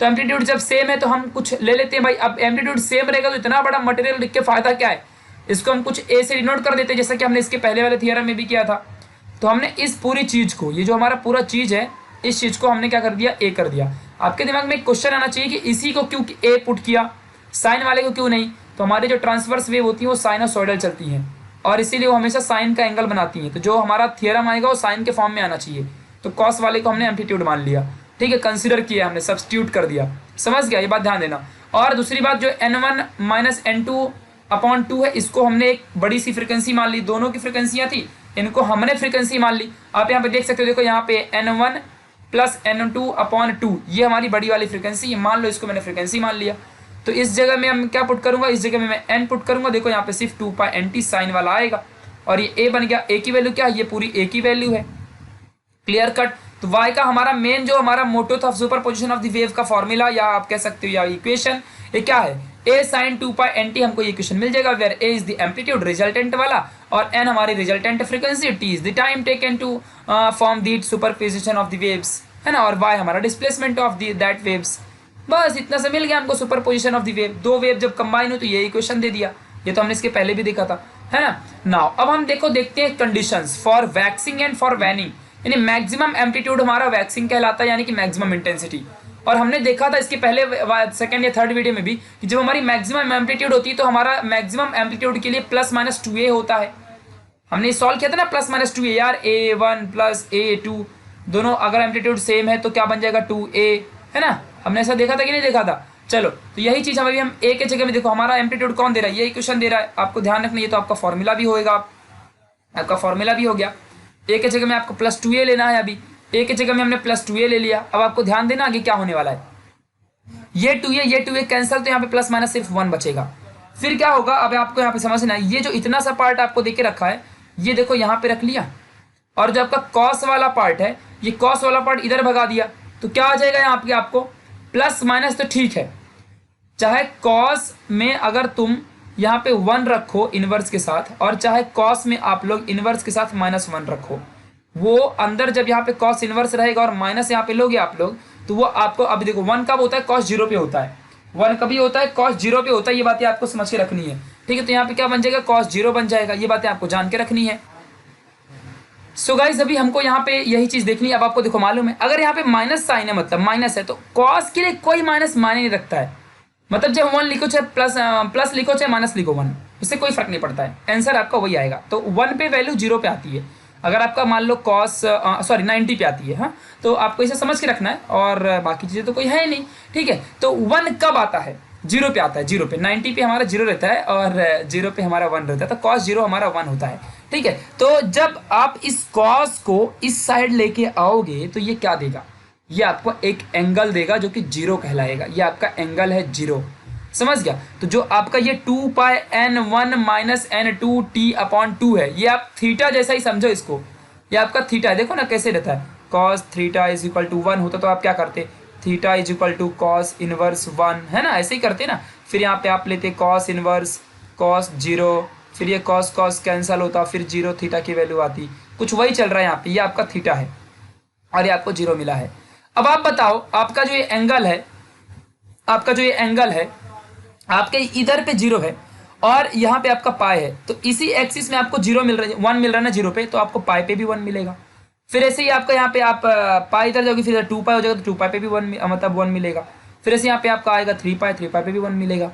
तो एम्पलीट्यूड जब सेम है तो हम कुछ ले लेते हैं भाई। अब एम्पलीट्यूड सेम रहेगा तो इतना बड़ा मटेरियल लिख के फायदा क्या है, इसको हम कुछ ए से डिनोट कर देते हैं, जैसा कि हमने इसके पहले वाले थियरम में भी किया था। तो हमने इस पूरी चीज को, ये जो हमारा पूरा चीज है, इस चीज को हमने क्या कर दिया, ए कर दिया। आपके दिमाग में एक क्वेश्चन आना चाहिए कि इसी को क्यों ए पुट किया, साइन वाले को क्यों नहीं। तो हमारी जो ट्रांसवर्स वेव होती है वो साइनोसॉइडल चलती हैं और इसीलिए वो हमेशा साइन का एंगल बनाती हैं। तो जो हमारा थियरम आएगा वो साइन के फॉर्म में आना चाहिए। तो कॉस वाले को हमने एम्पलीट्यूड मान लिया, ठीक है, कंसीडर किया हमने, सब्स्टिट्यूट कर दिया, समझ गया, ये बात ध्यान देना। और दूसरी बात, जो n1 माइनस n2 अपॉन 2 है, इसको हमने एक बड़ी सी फ्रिक्वेंसी मान ली, दोनों की फ्रिक्वेंसियाँ थी, इनको हमने फ्रिक्वेंसी मान ली। आप यहाँ पे देख सकते हो, देखो यहाँ पे n1 प्लस n2 अपॉन 2, ये हमारी बड़ी वाली फ्रिक्वेंसी मान लो, इसको मैंने फ्रिक्वेंसी मान लिया। तो इस जगह में हम क्या पुट करूंगा, इस जगह में मैं n पुट करूंगा, देखो यहाँ पे सिर्फ 2πnt साइन वाला आएगा और ये a बन गया। a की वैल्यू क्या है, ये पूरी a की वैल्यू है, क्लियर कट। तो y का हमारा मेन जो हमारा मोटो था सुपरपोजिशन ऑफ द वेव का फॉर्मूला, या आप कह सकते हो या इक्वेशन, ये क्या है, a sin 2πnt, हमको ये इक्वेशन मिल जाएगा, where a is the amplitude resultant वाला और n हमारी resultant frequency, t is the time taken to form the superposition of the waves, है ना, और y हमारा डिस्प्लेसमेंट ऑफ दैट वेव्स। बस इतना सा मिल गया हमको सुपरपोजिशन ऑफ द वेव। दो वेव जब कंबाइन हो तो ये इक्वेशन दे दिया, ये तो हमने इसके पहले भी देखा था, है ना। नाउ अब हम देखते हैं conditions for waxing and for waning, यानी मैक्सिमम एम्पलीट्यूड हमारा वैक्सिंग कहलाता है, यानी कि मैक्सिमम इंटेंसिटी। और हमने देखा था इसके पहले सेकंड या थर्ड वीडियो में भी कि जब हमारी मैक्सिमम एम्पलीट्यूड होती है तो हमारा मैक्सिमम एम्पलीट्यूड के लिए प्लस माइनस 2a होता है, हमने सॉल्व किया था ना प्लस माइनस टू ए यार, A1 प्लस A2 दोनों अगर एम्पलीट्यूड सेम है तो क्या बन जाएगा 2A, है ना। हमने ऐसा देखा था कि नहीं देखा था। चलो तो यही चीज़ अभी हम ए के जगह में देखो हमारा एम्पलीट्यूड कौन दे रहा है, ये इक्वेशन दे रहा है। आपको ध्यान रखना, ये तो आपका फॉर्मूला भी होएगा, आपका फॉर्मूला भी हो गया। ए के जगह में आपको प्लस 2A लेना है, अभी ए के जगह में हमने प्लस 2A ले लिया। अब आपको ध्यान देना आगे क्या होने वाला है, ये 2A कैंसिल, तो यहाँ पे प्लस माइनस सिर्फ 1 बचेगा। फिर क्या होगा, अब आपको यहाँ पे समझना है, ये जो इतना सा पार्ट आपको देके रखा है ये देखो यहाँ पे रख लिया, और जो आपका कॉस वाला पार्ट है ये कॉस वाला पार्ट इधर भगा दिया, तो क्या आ जाएगा यहाँ पे आपको प्लस माइनस। तो ठीक है, चाहे कॉस में अगर तुम यहाँ पे 1 रखो इनवर्स के साथ, और चाहे कॉस में आप लोग इनवर्स के साथ -1 रखो, वो अंदर जब यहाँ पे कॉस इनवर्स रहेगा और माइनस यहाँ पे लोगे आप लोग, तो वो आपको अब देखो 1 कब होता है, कॉस 0 पे होता है, 1 कभी होता है, कॉस 0 पे होता है। ये बातें आपको समझ के रखनी है, ठीक है। तो यहाँ पे क्या बन जाएगा, कॉस 0 बन जाएगा, ये बातें आपको जान के रखनी है। सो गाइस अभी हमको यहाँ पे यही चीज देखनी है। अब आपको देखो मालूम है, अगर यहाँ पे माइनस साइन है मतलब माइनस है, तो कॉस के लिए कोई माइनस मायने नहीं रखता है। मतलब जब 1 लिखो चाहे प्लस लिखो चाहे माइनस लिखो 1, इससे कोई फर्क नहीं पड़ता है, आंसर आपका वही आएगा। तो 1 पे वैल्यू 0 पे आती है, अगर आपका मान लो कॉस 90 पे आती है, हाँ, तो आपको इसे समझ के रखना है, और बाकी चीज़ें तो कोई है नहीं, ठीक है। तो 1 कब आता है, 0 पे आता है, 0 पे 90 पे हमारा 0 रहता है और 0 पे हमारा 1 रहता है, तो कॉस 0 हमारा 1 होता है, ठीक है। तो जब आप इस कॉस को इस साइड लेके आओगे तो ये क्या देगा, ये आपको एक एंगल देगा जो कि 0 कहलाएगा, ये आपका एंगल है 0, समझ गया। तो जो आपका ये 2πn1 माइनस n2t/2 है, ये आप थीटा जैसा ही समझो इसको, ये आपका थीटा है। देखो ना कैसे रहता है, cos theta is equal to 1 होता तो आप क्या करते, theta is equal to cos inverse 1, है ना, ऐसे ही करते ना। फिर यहाँ पे आप लेते cos इनवर्स cos 0, फिर ये cos कैंसल होता, फिर 0 थीटा की वैल्यू आती, कुछ वही चल रहा है यहाँ पे, ये आपका थीटा है और ये आपको 0 मिला है। अब आप बताओ, आपका जो ये एंगल है, आपका जो ये एंगल है आपके इधर पे 0 है और यहाँ पे आपका पाई है, तो इसी एक्सिस में आपको 0 मिल रहा है, 1 मिल रहा है ना 0 पे, तो आपको पाई पे भी 1 मिलेगा। फिर ऐसे ही आपका यहाँ पे आप पाई इधर जाओगे, फिर 2π हो जाएगा तो 2π पे भी 1 मतलब 1 मिलेगा। फिर ऐसे यहाँ पे आपका आएगा 3π पे भी 1 मिलेगा।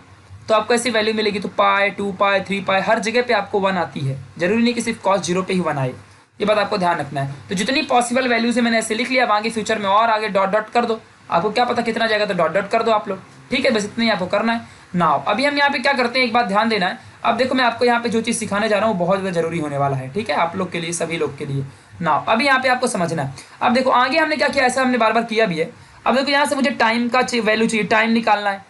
तो आपको ऐसी वैल्यू मिलेगी, तो पाई 2π 3π हर जगह पे आपको 1 आती है, जरूरी नहीं कि सिर्फ cos 0 पे ही 1 आए, ये बात आपको ध्यान रखना है। तो जितनी पॉसिबल वैल्यूज है मैंने ऐसे लिख लिया, अब आगे फ्यूचर में और आगे डॉट डॉट कर दो, आपको क्या पता कितना जाएगा, तो डॉट डॉट कर दो आप लोग, ठीक है। बस इतना ही आपको करना है। नाउ अभी हम यहाँ पे क्या करते हैं, एक बात ध्यान देना है। अब देखो मैं आपको यहाँ पे जो चीज़ सिखाने जा रहा हूँ वो बहुत ज़्यादा जरूरी होने वाला है, ठीक है, आप लोग के लिए, सभी लोग के लिए। नाउ अभी यहाँ पे आपको समझना है। अब देखो आगे हमने क्या किया, ऐसा हमने बार बार किया भी है। अब देखो यहाँ से मुझे टाइम का वैल्यू चाहिए, टाइम निकालना है,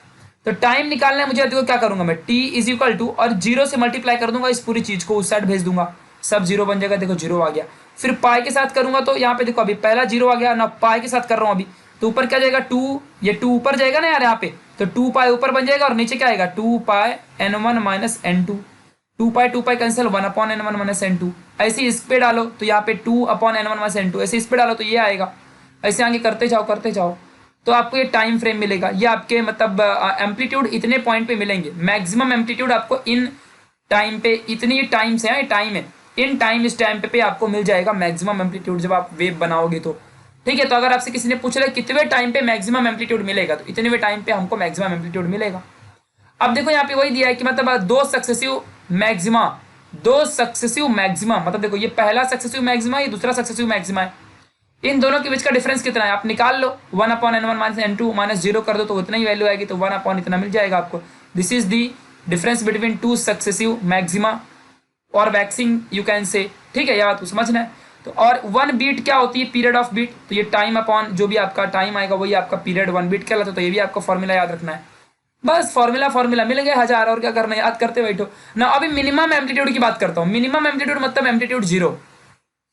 तो टाइम निकालना है मुझे। देखो क्या करूंगा मैं, t इज इक्वल टू और 0 से मल्टीप्लाई कर दूंगा इस पूरी चीज़ को, उस साइड भेज दूंगा, सब 0 बन जाएगा। देखो 0 आ गया। फिर पाई के साथ करूंगा तो यहाँ पे देखो अभी पहला 0 आ गया ना, पाई के साथ कर रहा हूँ अभी, तो ऊपर क्या जाएगा 2, ये 2 ऊपर जाएगा ना यार यहाँ पे, तो 2π ऊपर बन जाएगा और नीचे क्या आएगा 2πn1 minus n2, 2π cancel 1/n1 minus n2। ऐसे इस पे डालो तो यहाँ पे 2/n1 माइनस n2, ऐसे इस पे डालो तो ये आएगा। ऐसे आगे करते जाओ तो आपको ये टाइम फ्रेम मिलेगा। ये आपके मतलब एम्पलीट्यूड इतने पॉइंट पे मिलेंगे, मैक्सिमम एम्पलीट्यूड आपको इन टाइम पे, इतनी टाइम से है, टाइम है, इन टाइम इस टाइम पे आपको मिल जाएगा मैक्सिमम एम्पलीट्यूड जब आप वेव बनाओगे तो, ठीक है। तो अगर आपसे किसी ने पूछ लिया कितने टाइम पे मैक्सिमम एम्पलीट्यूड मिलेगा, तो इतने टाइम पे हमको मैक्सिमम एम्पलीट्यूड मिलेगा। अब देखो यहाँ पे वही दिया है कि मतलब दो सक्सेसिव मैक्सिमा मतलब देखो ये पहला सक्सेसिव मैक्सिमा, ये दूसरा सक्सेसिव मैक्सिमा है, इन दोनों के बीच का डिफरेंस कितना है आप निकाल लो, 1/n1 माइनस n2 माइनस 0 कर दो तो उतना ही वैल्यू आएगी, तो 1 इतना मिल जाएगा आपको। This is the difference between two successive maxima और वैक्सिंग यू कैन से, ठीक है, यह बात को समझना है। तो और 1 बीट क्या होती है, पीरियड ऑफ बीट, तो ये टाइम अपॉन जो भी आपका टाइम आएगा वही आपका पीरियड 1 बीट कहलाता है। तो ये भी आपको फॉर्मूला याद रखना है, बस फॉर्मूला मिल गया 1000, और क्या करना है, याद करते बैठो ना। अभी मिनिमम एम्पलीट्यूड की बात करता हूँ, मिनिमम एम्पलीट्यूड मतलब एम्पलीट्यूड 0,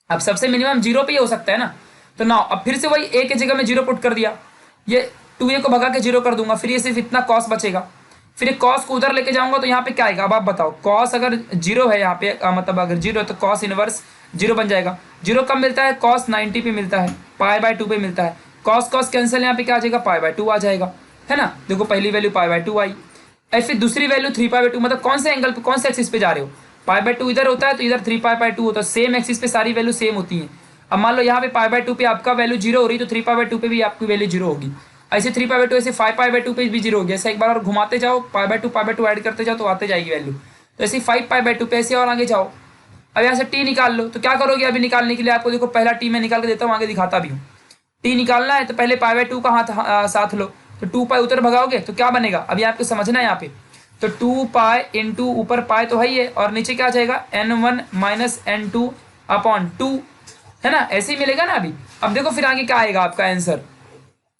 अब सबसे मिनिमम 0 पे ही हो सकता है ना। तो ना अब फिर से वही a के जगह में 0 पुट कर दिया, ये 2a को भगा के 0 कर दूंगा, फिर ये सिर्फ इतना कॉस बचेगा। फिर एक कॉस को उधर लेके जाऊंगा तो यहाँ पे क्या आएगा, अब आप बताओ, कॉस अगर 0 है यहाँ पे, मतलब अगर 0 है तो कॉस इनवर्स 0 बन जाएगा। 0 कब मिलता है, कॉस 90 पे मिलता है, π/2 पे मिलता है। कॉस कैंसिल, यहाँ पे क्या आ जाएगा, π/2 आ जाएगा, है ना। देखो पहली वैल्यू π/2 आई, और फिर दूसरी वैल्यू 3π/2, मतलब कौन से एंगल पे, कौन से एक्सिस पे जा रहे हो, π/2 इधर होता है तो इधर 3π/2 होता है, सेम एक्सिस पे सारी वैल्यू सेम होती है। अब मान लो यहाँ पे π/2 पे आपका वैल्यू 0 हो रही, तो 3π/2 पे भी आपकी वैल्यू 0 होगी। ऐसे 3π/2 ऐसे 5π/2 पे भी 0 हो गया। ऐसे एक बार और घुमाते जाओ, π/2 ऐड करते जाओ तो आते जाएगी वैल्यू। तो ऐसे 5π/2 पे ऐसे और आगे जाओ अब यहाँ से टी निकाल लो, तो क्या करोगे अभी निकालने के लिए आपको, देखो पहला टी मैं निकाल के देता हूँ, आगे दिखाता भी हूँ। टी निकालना है तो पहले पाई बाय टू का हाथ साथ लो, तो 2 पाई उधर भगाओगे तो क्या बनेगा, अभी आपको समझना है यहाँ पे। तो 2 पाई इंटू ऊपर पाई तो है ही है, और नीचे क्या आ जाएगा n1 माइनस n2 अपॉन 2, है ना, ऐसे ही मिलेगा ना अभी। अब देखो फिर आगे क्या आएगा आपका आंसर,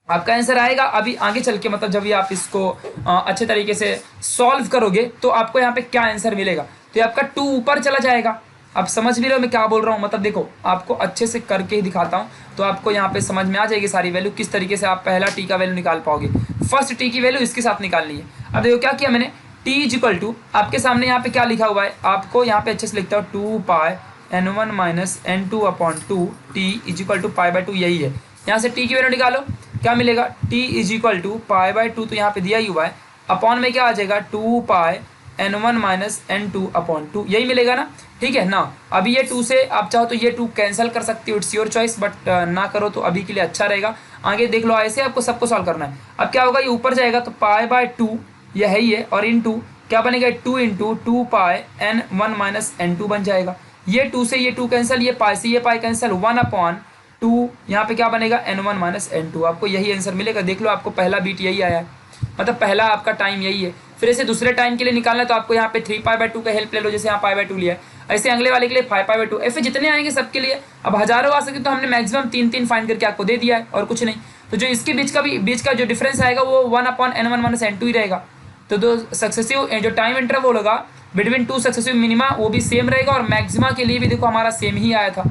आपका आंसर आएगा अभी आगे चल के, मतलब जब भी आप इसको अच्छे तरीके से सॉल्व करोगे तो आपको यहाँ पे क्या आंसर मिलेगा, तो ये आपका 2 ऊपर चला जाएगा। आप समझ भी रहे हो मैं क्या बोल रहा हूँ, मतलब देखो आपको अच्छे से करके ही दिखाता हूँ तो आपको यहाँ पे समझ में आ जाएगी सारी वैल्यू, किस तरीके से आप पहला टी का वैल्यू निकाल पाओगे। फर्स्ट टी की वैल्यू इसके साथ निकालनी है। अब देखो क्या किया मैंने, टी इज इक्वल टू, आपके सामने यहाँ पे क्या लिखा हुआ है, आपको यहाँ पे अच्छे से लिखता हूँ 2 pi n1 minus n2 upon 2 t is equal to pi by 2, यही है। यहाँ से टी की वैल्यू निकालो, क्या मिलेगा, t is equal to pi by 2 तो यहाँ पे दिया ही हुआ है, अपॉन में क्या आ जाएगा 2 pi n1 minus n2 upon 2, यही मिलेगा ना, ठीक है ना। अभी ये 2 से आप चाहो तो ये 2 कैंसिल कर सकते हो, इट्स योर चॉइस, बट ना करो तो अभी के लिए अच्छा रहेगा। आगे देख लो, ऐसे आपको सबको सॉल्व करना है। अब क्या होगा, ये ऊपर जाएगा तो पाई बाय 2 ये है ही है, और इन 2 क्या बनेगा, 2 into 2 pi n1 minus n2 बन जाएगा। ये 2 से ये 2 कैंसिल, ये पाई से ये पाई कैंसिल, 1 अपॉन 2 यहाँ पे क्या बनेगा n1 माइनस n2, आपको यही आंसर मिलेगा। देख लो आपको पहला बीट यही आया है, मतलब पहला आपका टाइम यही है। फिर ऐसे दूसरे टाइम के लिए निकालना है तो आपको यहाँ पे 3 पाई बाय 2 का हेल्प ले लो, जैसे यहाँ पाई बाय 2 लिया है, ऐसे अगले वाले के लिए 5 पाई बाय 2, ऐसे जितने आएंगे सबके लिए। अब हजारों आ सकते तो हमने मैक्सिमम 3 फाइंड करके आपको दे दिया है और कुछ नहीं। तो जो इसके बीच का जो डिफरेंस आएगा वो 1 अपॉन n1 माइनस n2 ही रहेगा। तो दो सक्सेसिव जो टाइम इंटरवल होगा बिटवीन 2 सक्सेसिव मिनिमा वो भी सेम रहेगा, और मैक्सिमा के लिए भी देखो हमारा सेम ही आया था।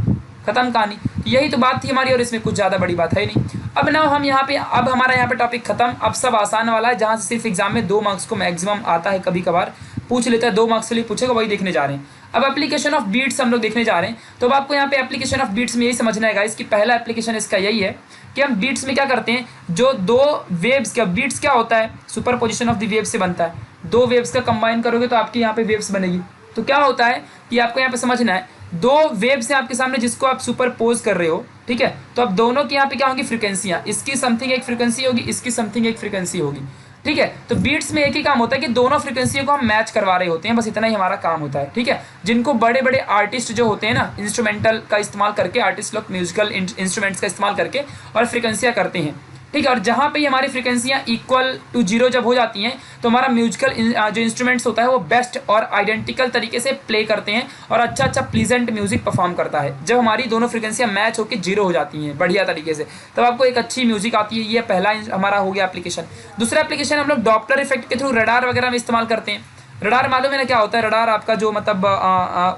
खत्म कहानी, यही तो बात थी हमारी, और इसमें कुछ ज़्यादा बड़ी बात है नहीं। अब ना हम यहाँ पे, अब हमारा यहाँ पे टॉपिक खत्म। अब सब आसान वाला है, जहाँ से सिर्फ एग्जाम में 2 मार्क्स को मैक्सिमम आता है, कभी कभार पूछ लेता है 2 मार्क्स के लिए पूछेगा, वही देखने जा रहे हैं। अब एप्लीकेशन ऑफ बीट्स हम लोग देखने जा रहे हैं। तो अब आपको यहाँ पे एप्लीकेशन ऑफ बीट्स में यही समझना है गाइस कि पहला एप्लीकेशन इसका यही है कि हम बीट्स में क्या करते हैं, जो 2 वेव्स का बीट्स क्या होता है, super position of the waves से बनता है। 2 वेव्स का कंबाइन करोगे तो आपकी यहाँ पे वेव्स बनेगी। तो क्या होता है कि आपको यहाँ पे समझना है, 2 वेव्स हैं आपके सामने जिसको आप सुपर पोज कर रहे हो, ठीक है। तो अब दोनों की यहाँ पे क्या होंगी, फ्रीक्वेंसियाँ, इसकी समथिंग एक फ्रीक्वेंसी होगी, इसकी समथिंग एक फ्रीक्वेंसी होगी, ठीक है। तो बीट्स में एक ही काम होता है कि दोनों फ्रीक्वेंसियों को हम मैच करवा रहे होते हैं, बस इतना ही हमारा काम होता है, ठीक है। जिनको बड़े बड़े आर्टिस्ट जो होते हैं ना, इंस्ट्रूमेंटल का इस्तेमाल करके, आर्टिस्ट लोग म्यूजिकल इंस्ट्रूमेंट्स का इस्तेमाल करके और फ्रीक्वेंसियाँ करते हैं, ठीक है। और जहाँ पे हमारी फ्रीक्वेंसियाँ इक्वल टू 0 जब हो जाती हैं तो हमारा म्यूजिकल जो इंस्ट्रूमेंट्स होता है वो बेस्ट और आइडेंटिकल तरीके से प्ले करते हैं और अच्छा प्लीजेंट म्यूजिक परफॉर्म करता है। जब हमारी दोनों फ्रीक्वेंसियाँ मैच होकर 0 हो जाती हैं बढ़िया तरीके से, तब आपको एक अच्छी म्यूजिक आती है। ये पहला हमारा हो गया एप्लीकेशन। दूसरा एप्लीकेशन हम लोग डॉपलर इफेक्ट के थ्रू रडार वगैरह में इस्तेमाल करते हैं। रडार मालूम है ना क्या होता है, रडार आपका जो मतलब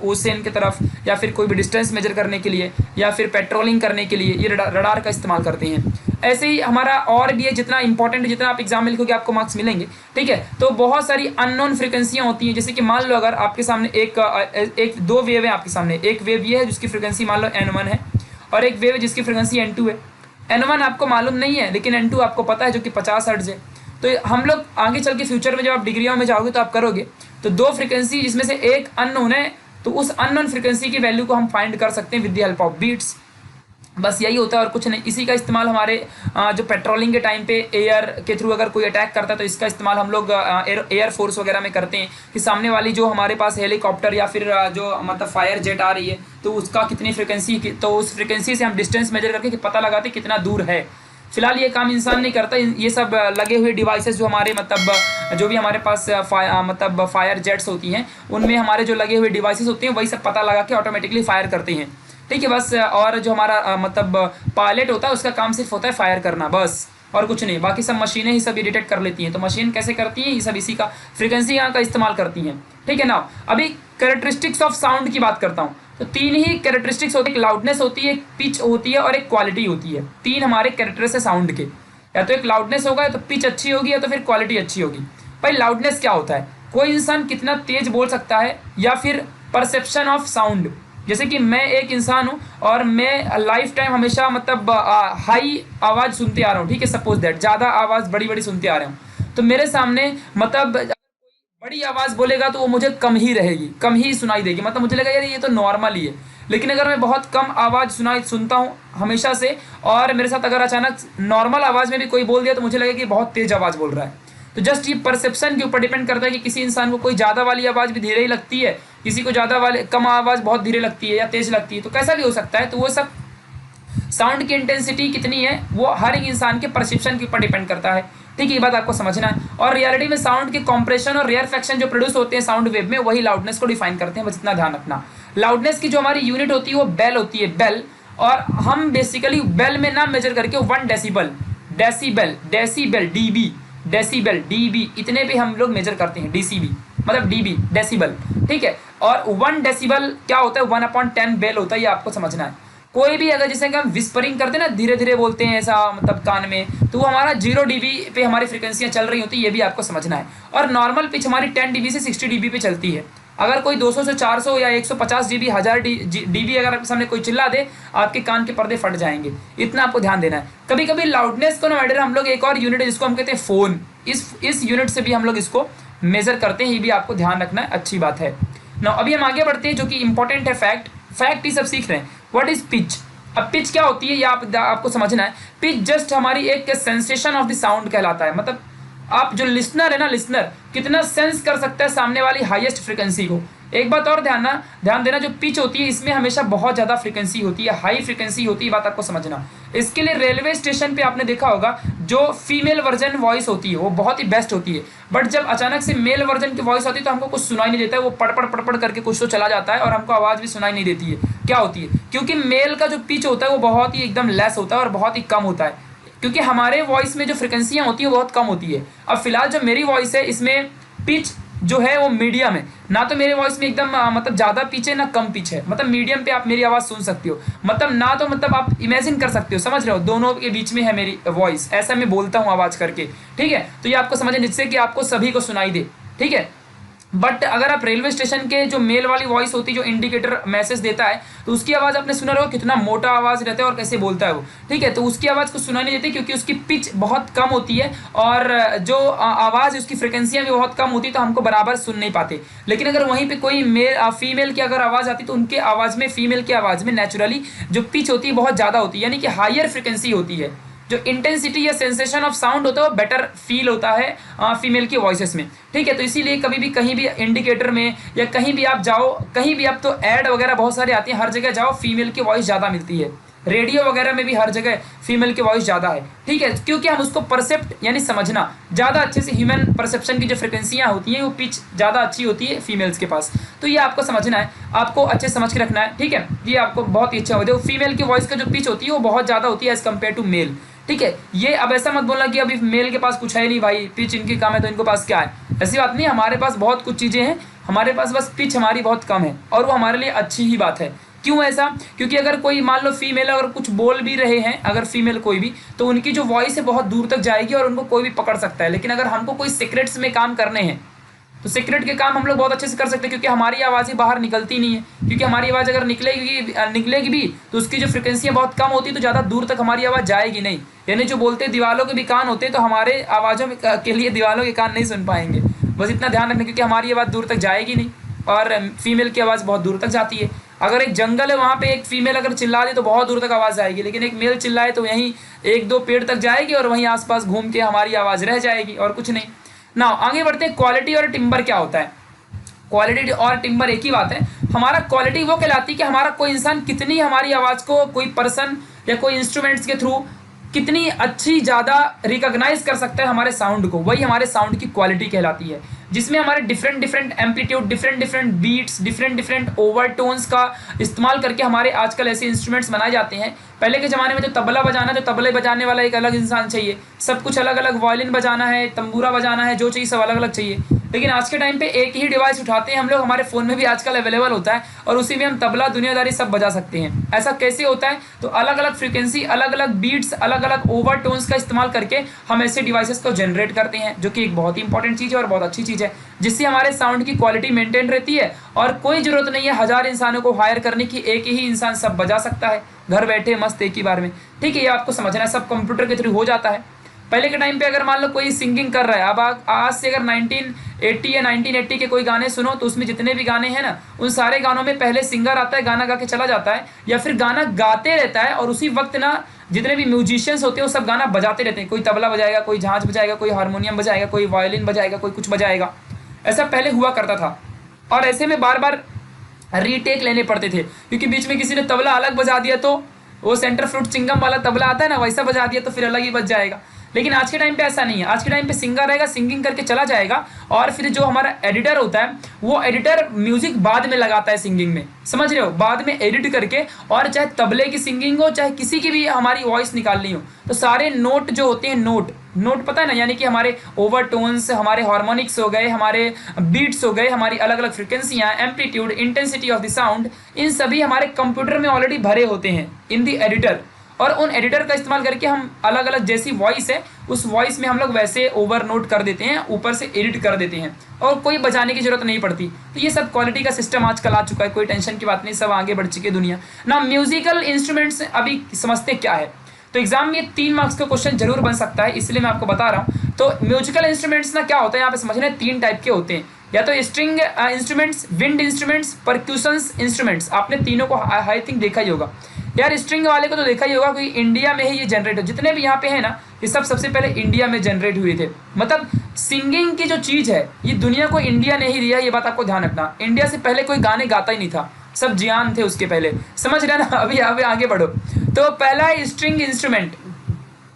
ओशन की तरफ या फिर कोई भी डिस्टेंस मेजर करने के लिए या फिर पेट्रोलिंग करने के लिए ये रडार का इस्तेमाल करते हैं। ऐसे ही हमारा और भी है, जितना इंपॉर्टेंट जितना आप एग्जाम में लिखोगे आपको मार्क्स मिलेंगे, ठीक है। तो बहुत सारी अननोन फ्रीक्वेंसियाँ होती हैं, जैसे कि मान लो अगर आपके सामने एक 2 वेव है आपके सामने, एक वेव ये है जिसकी फ्रीक्वेंसी मान लो n1 है और एक वेव है जिसकी फ्रीक्वेंसी n2 है। n1 आपको मालूम नहीं है लेकिन n2 आपको पता है जो कि 50 हर्ट्ज है। तो हम लोग आगे चल के फ्यूचर में जब आप डिग्रियों में जाओगे तो आप करोगे तो 2 फ्रीक्वेंसी जिसमें से एक अननोन है, तो उस अननोन फ्रीक्वेंसी की वैल्यू को हम फाइंड कर सकते हैं with the help of beats. बस यही होता है और कुछ नहीं। इसी का इस्तेमाल हमारे जो पेट्रोलिंग के टाइम पे एयर के थ्रू अगर कोई अटैक करता है तो इसका इस्तेमाल हम लोग एयर फोर्स वगैरह में करते हैं कि सामने वाली जो हमारे पास हेलीकॉप्टर या फिर जो मतलब फायर जेट आ रही है तो उसका कितनी फ्रिक्वेंसी, तो उस फ्रिक्वेंसी से हम डिस्टेंस मेजर करके पता लगाते कितना दूर है। फिलहाल ये काम इंसान नहीं करता, ये सब लगे हुए डिवाइसेस जो हमारे मतलब जो भी हमारे पास मतलब फायर जेट्स होती हैं उनमें हमारे जो लगे हुए डिवाइसेस होते हैं वही सब पता लगा के ऑटोमेटिकली फायर करते हैं, ठीक है बस। और जो हमारा मतलब पायलट होता है उसका काम सिर्फ होता है फायर करना बस, और कुछ नहीं। बाकी सब मशीनें ही सब डिटेक्ट कर लेती हैं। तो मशीन कैसे करती हैं, ये सब इसी का फ्रीक्वेंसी का इस्तेमाल करती हैं, ठीक है ना। अभी कैरेक्टरिस्टिक्स ऑफ साउंड की बात करता हूँ। तो 3 ही कैरेक्टरिस्टिक्स होती है, एक लाउडनेस होती है, एक पिच होती है और एक क्वालिटी होती है। 3 हमारे कैरेक्टर्स है साउंड के, या तो एक लाउडनेस होगा या तो पिच अच्छी होगी या तो फिर क्वालिटी अच्छी होगी। भाई लाउडनेस क्या होता है, कोई इंसान कितना तेज बोल सकता है, या फिर परसेप्शन ऑफ साउंड। जैसे कि मैं एक इंसान हूँ और मैं लाइफ टाइम हमेशा मतलब हाई आवाज़ सुनते आ रहा हूँ, ठीक है, सपोज दैट ज़्यादा आवाज़ बड़ी सुनते आ रहा हूँ, तो मेरे सामने मतलब बड़ी आवाज़ बोलेगा तो वो मुझे कम ही रहेगी, कम ही सुनाई देगी, मतलब मुझे लगेगा यार ये तो नॉर्मल ही है। लेकिन अगर मैं बहुत कम आवाज़ सुनता हूँ हमेशा से, और मेरे साथ अगर अचानक नॉर्मल आवाज़ में भी कोई बोल दिया तो मुझे लगेगा कि बहुत तेज़ आवाज़ बोल रहा है, तो जस्ट ये परसेप्शन के ऊपर डिपेंड करता है कि किसी इंसान को कोई ज़्यादा वाली आवाज़ भी धीरे ही लगती है, किसी को ज़्यादा वाले कम आवाज़ बहुत धीरे लगती है या तेज़ लगती है, तो कैसा भी हो सकता है। तो वो सब साउंड की इंटेंसिटी कितनी है वो हर एक इंसान के परसेप्शन के ऊपर डिपेंड करता है। ठीक है, ये बात आपको समझना है। और रियलिटी में साउंड के कॉम्प्रेशन और रेयरफेक्शन जो प्रोड्यूस होते हैं साउंड वेव में, वही लाउडनेस को डिफाइन करते हैं, बस इतना ध्यान रखना। लाउडनेस की जो हमारी यूनिट होती है वो बेल होती है, बेल। और हम बेसिकली बेल में ना मेजर करके 1 decibel, decibel, decibel, dB, decibel, dB, इतने पे हम लोग मेजर करते हैं। डीसीबी मतलब डीबी, डेसिबल। ठीक है, और 1 डेसिबल क्या होता है, 1/10 बेल होता है, ये आपको समझना है। कोई भी अगर जैसे कि हम विस्परिंग करते हैं ना, धीरे धीरे बोलते हैं ऐसा मतलब कान में, तो वो हमारा 0 dB पे हमारी फ्रिक्वेंसियाँ चल रही होती है, ये भी आपको समझना है। और नॉर्मल पिच हमारी 10 dB से 60 dB पे चलती है। अगर कोई 200 से 400 या 150 dB 1000 dB अगर आपके सामने कोई चिल्ला दे, आपके कान के पर्दे फट जाएंगे। इतना आपको ध्यान देना है। कभी कभी लाउडनेस को ना हम लोग एक और यूनिट है जिसको हम कहते हैं फ़ोन, इस यूनिट से भी हम लोग इसको मेजर करते हैं, ये भी आपको ध्यान रखना है, अच्छी बात है ना। अभी हम आगे बढ़ते हैं जो कि इंपॉर्टेंट है, फैक्ट ही सब सीख रहे हैं। What is pitch? अब पिच क्या होती है ये आपको समझना है। पिच जस्ट हमारी एक सेंसेशन ऑफ द साउंड कहलाता है। मतलब आप जो लिसनर है ना, लिसनर कितना सेंस कर सकता है सामने वाली हाईएस्ट फ्रिक्वेंसी को। एक बात और ध्यान देना, जो पिच होती है इसमें हमेशा बहुत ज़्यादा फ्रिक्वेंसी होती है, हाई फ्रिक्वेंसी होती है, बात आपको समझना। इसके लिए रेलवे स्टेशन पे आपने देखा होगा जो फीमेल वर्जन वॉइस होती है वो बहुत ही बेस्ट होती है, बट जब अचानक से मेल वर्जन की वॉइस आती है तो हमको कुछ सुनाई नहीं देता है, वो पड़ करके कुछ तो चला जाता है और हमको आवाज़ भी सुनाई नहीं देती है। क्या होती है? क्योंकि मेल का जो पिच होता है वो बहुत ही एकदम लेस होता है और बहुत ही कम होता है, क्योंकि हमारे वॉइस में जो फ्रिक्वेंसियाँ होती है वो बहुत कम होती है। अब फिलहाल जो मेरी वॉइस है इसमें पिच जो है वो मीडियम है, ना तो मेरे वॉइस में एकदम मतलब ज़्यादा पिच है ना कम पिच है, मतलब मीडियम पे आप मेरी आवाज़ सुन सकते हो। मतलब ना तो मतलब आप इमेजिन कर सकते हो, समझ रहे हो, दोनों के बीच में है मेरी वॉइस, ऐसा मैं बोलता हूँ आवाज़ करके। ठीक है, तो ये आपको समझें जिससे कि आपको सभी को सुनाई दे। ठीक है, बट अगर आप रेलवे स्टेशन के जो मेल वाली वॉइस होती है जो इंडिकेटर मैसेज देता है, तो उसकी आवाज़ आपने सुना रहो कितना मोटा आवाज़ रहता है और कैसे बोलता है वो। ठीक है, तो उसकी आवाज़ को सुनाई नहीं देती क्योंकि उसकी पिच बहुत कम होती है और जो आवाज़ है उसकी फ्रिक्वेंसियाँ भी बहुत कम होती है, तो हमको बराबर सुन नहीं पाते। लेकिन अगर वहीं पर कोई फीमेल की अगर आवाज़ आती तो उनके आवाज़ में, फीमेल की आवाज़ में नेचुरली जो पिच होती है बहुत ज़्यादा होती है, यानी कि हायर फ्रिक्वेंसी होती है। जो इंटेंसिटी या सेंसेशन ऑफ साउंड होता है वो बेटर फील होता है फीमेल की वॉइसेस में। ठीक है, तो इसीलिए कभी भी कहीं भी इंडिकेटर में या कहीं भी आप जाओ, कहीं भी आप तो ऐड वगैरह बहुत सारी आती हैं, हर जगह जाओ फीमेल की वॉइस ज़्यादा मिलती है। रेडियो वगैरह में भी हर जगह फीमेल की वॉइस ज़्यादा है। ठीक है, क्योंकि हम उसको परसेप्ट यानी समझना ज़्यादा अच्छे से, ह्यूमन परसेप्शन की जो फ्रिक्वेंसियाँ होती हैं वो पिच ज़्यादा अच्छी होती है फीमेल्स के पास। तो ये आपको समझना है, आपको अच्छे समझ के रखना है। ठीक है, ये आपको बहुत ही अच्छा होता है। फीमेल की वॉइस का जो पिच होती है वो बहुत ज़्यादा होती है एज़ कम्पेयर टू मेल। ठीक है, ये अब ऐसा मत बोलना कि अभी मेल के पास कुछ है नहीं भाई, पिच इनकी कम है तो इनको पास क्या है, ऐसी बात नहीं। हमारे पास बहुत कुछ चीज़ें हैं, हमारे पास बस पिच हमारी बहुत कम है और वो हमारे लिए अच्छी ही बात है। क्यों ऐसा? क्योंकि अगर कोई मान लो फीमेल अगर कुछ बोल भी रहे हैं, अगर फीमेल कोई भी, तो उनकी जो वॉइस है बहुत दूर तक जाएगी और उनको कोई भी पकड़ सकता है। लेकिन अगर हमको कोई सीक्रेट्स में काम करने हैं तो सीक्रेट के काम हम लोग बहुत अच्छे से कर सकते हैं, क्योंकि हमारी आवाज़ ही बाहर निकलती नहीं है। क्योंकि हमारी आवाज़ अगर निकलेगी भी तो उसकी जो फ्रिक्वेंसियाँ बहुत कम होती है, तो ज़्यादा दूर तक हमारी आवाज़ जाएगी नहीं। यानी जो बोलते हैं दीवालों के भी कान होते हैं, तो हमारे आवाज़ों के लिए दीवालों के कान नहीं सुन पाएंगे। बस इतना ध्यान रखना, क्योंकि हमारी आवाज़ दूर तक जाएगी नहीं और फीमेल की आवाज़ बहुत दूर तक जाती है। अगर एक जंगल है वहाँ पे एक फीमेल अगर चिल्ला दे तो बहुत दूर तक आवाज़ आएगी, लेकिन एक मेल चिल्लाए तो यहीं 1-2 पेड़ तक जाएगी और वहीं आसपास घूम के हमारी आवाज़ रह जाएगी और कुछ नहीं ना। आगे बढ़ते हैं, क्वालिटी और टिम्बर क्या होता है। क्वालिटी और टिम्बर एक ही बात है। हमारा क्वालिटी वो कहलाती है कि हमारा कोई इंसान कितनी हमारी आवाज़ को, कोई पर्सन या कोई इंस्ट्रूमेंट्स के थ्रू कितनी अच्छी ज़्यादा रिकॉग्नाइज कर सकता है हमारे साउंड को, वही हमारे साउंड की क्वालिटी कहलाती है। जिसमें हमारे different amplitude, different beats, different overtones का इस्तेमाल करके हमारे आजकल ऐसे इंस्ट्रूमेंट्स बनाए जाते हैं। पहले के ज़माने में जो तबला बजाना, तो तबले बजाने वाला एक अलग इंसान चाहिए, सब कुछ अलग अलग, वायलिन बजाना है, तंबूरा बजाना है, जो चाहिए सब अलग अलग चाहिए। लेकिन आज के टाइम पे एक ही डिवाइस उठाते हैं हम लोग, हमारे फ़ोन में भी आजकल अवेलेबल होता है और उसी में हम तबला दुनियादारी सब बजा सकते हैं। ऐसा कैसे होता है? तो अलग अलग फ्रीक्वेंसी, अलग अलग बीट्स, अलग अलग ओवरटोन्स का इस्तेमाल करके हम ऐसे डिवाइसेस को जनरेट करते हैं, जो कि एक बहुत ही इंपॉर्टेंट चीज़ है और बहुत अच्छी चीज़ है, जिससे हमारे साउंड की क्वालिटी मेंटेन रहती है और कोई ज़रूरत नहीं है 1000 इंसानों को हायर करने की, एक ही इंसान सब बजा सकता है घर बैठे मस्त एक ही बार में। ठीक है, ये आपको समझना है, सब कंप्यूटर के थ्रू हो जाता है। पहले के टाइम पे अगर मान लो कोई सिंगिंग कर रहा है, अब आज से अगर 1980 या 1980 के कोई गाने सुनो तो उसमें जितने भी गाने हैं ना, उन सारे गानों में पहले सिंगर आता है, गाना गा के चला जाता है, या फिर गाना गाते रहता है और उसी वक्त ना जितने भी म्यूजिशियंस होते हैं वो सब गाना बजाते रहते हैं, कोई तबला बजाएगा, कोई झांझ बजाएगा, कोई हारमोनियम बजाएगा, कोई वायलिन बजाएगा, कोई कुछ बजाएगा। ऐसा पहले हुआ करता था और ऐसे में बार बार रीटेक लेने पड़ते थे, क्योंकि बीच में किसी ने तबला अलग बजा दिया तो वो सेंटर फ्रूट चिंगम वाला तबला आता है ना, वैसा बजा दिया तो फिर अलग ही बज जाएगा। लेकिन आज के टाइम पे ऐसा नहीं है। आज के टाइम पे सिंगर रहेगा, सिंगिंग करके चला जाएगा और फिर जो हमारा एडिटर होता है वो एडिटर म्यूजिक बाद में लगाता है सिंगिंग में, समझ रहे हो, बाद में एडिट करके। और चाहे तबले की सिंगिंग हो, चाहे किसी की भी हमारी वॉइस निकालनी हो, तो सारे नोट जो होते हैं, नोट पता है ना, यानी कि हमारे ओवरटोन्स, हमारे हार्मोनिक्स हो गए, हमारे बीट्स हो गए, हमारी अलग अलग फ्रिक्वेंसियाँ, amplitude, intensity of the sound, इन सभी हमारे कंप्यूटर में ऑलरेडी भरे होते हैं इन दी एडिटर। और उन एडिटर का इस्तेमाल करके हम अलग अलग जैसी वॉइस है उस वॉइस में हम लोग वैसे ओवर नोट कर देते हैं, ऊपर से एडिट कर देते हैं और कोई बजाने की जरूरत नहीं पड़ती। तो ये सब क्वालिटी का सिस्टम आजकल आ चुका है, कोई टेंशन की बात नहीं, सब आगे बढ़ चुकी है दुनिया ना। म्यूजिकल इंस्ट्रूमेंट्स अभी समझते क्या है, तो एग्जाम में 3 मार्क्स का क्वेश्चन जरूर बन सकता है, इसलिए मैं आपको बता रहा हूँ। तो म्यूजिकल इंस्ट्रूमेंट्स ना क्या होता है यहाँ पे समझना है, 3 टाइप के होते हैं, या तो string instruments, wind instruments, परक्यूशंस instruments. आपने तीनों को आई थिंक देखा ही होगा यार। स्ट्रिंग वाले को तो देखा ही होगा क्योंकि इंडिया में ही ये जनरेट हो, जितने भी यहाँ पे है ना ये सब सबसे पहले इंडिया में जनरेट हुए थे। मतलब सिंगिंग की जो चीज़ है ये दुनिया को इंडिया ने ही दिया, ये बात आपको ध्यान रखना। इंडिया से पहले कोई गाने गाता ही नहीं था, सब जियान थे उसके पहले, समझ रहे ना। अभी आगे बढ़ो। तो पहला है स्ट्रिंग इंस्ट्रूमेंट।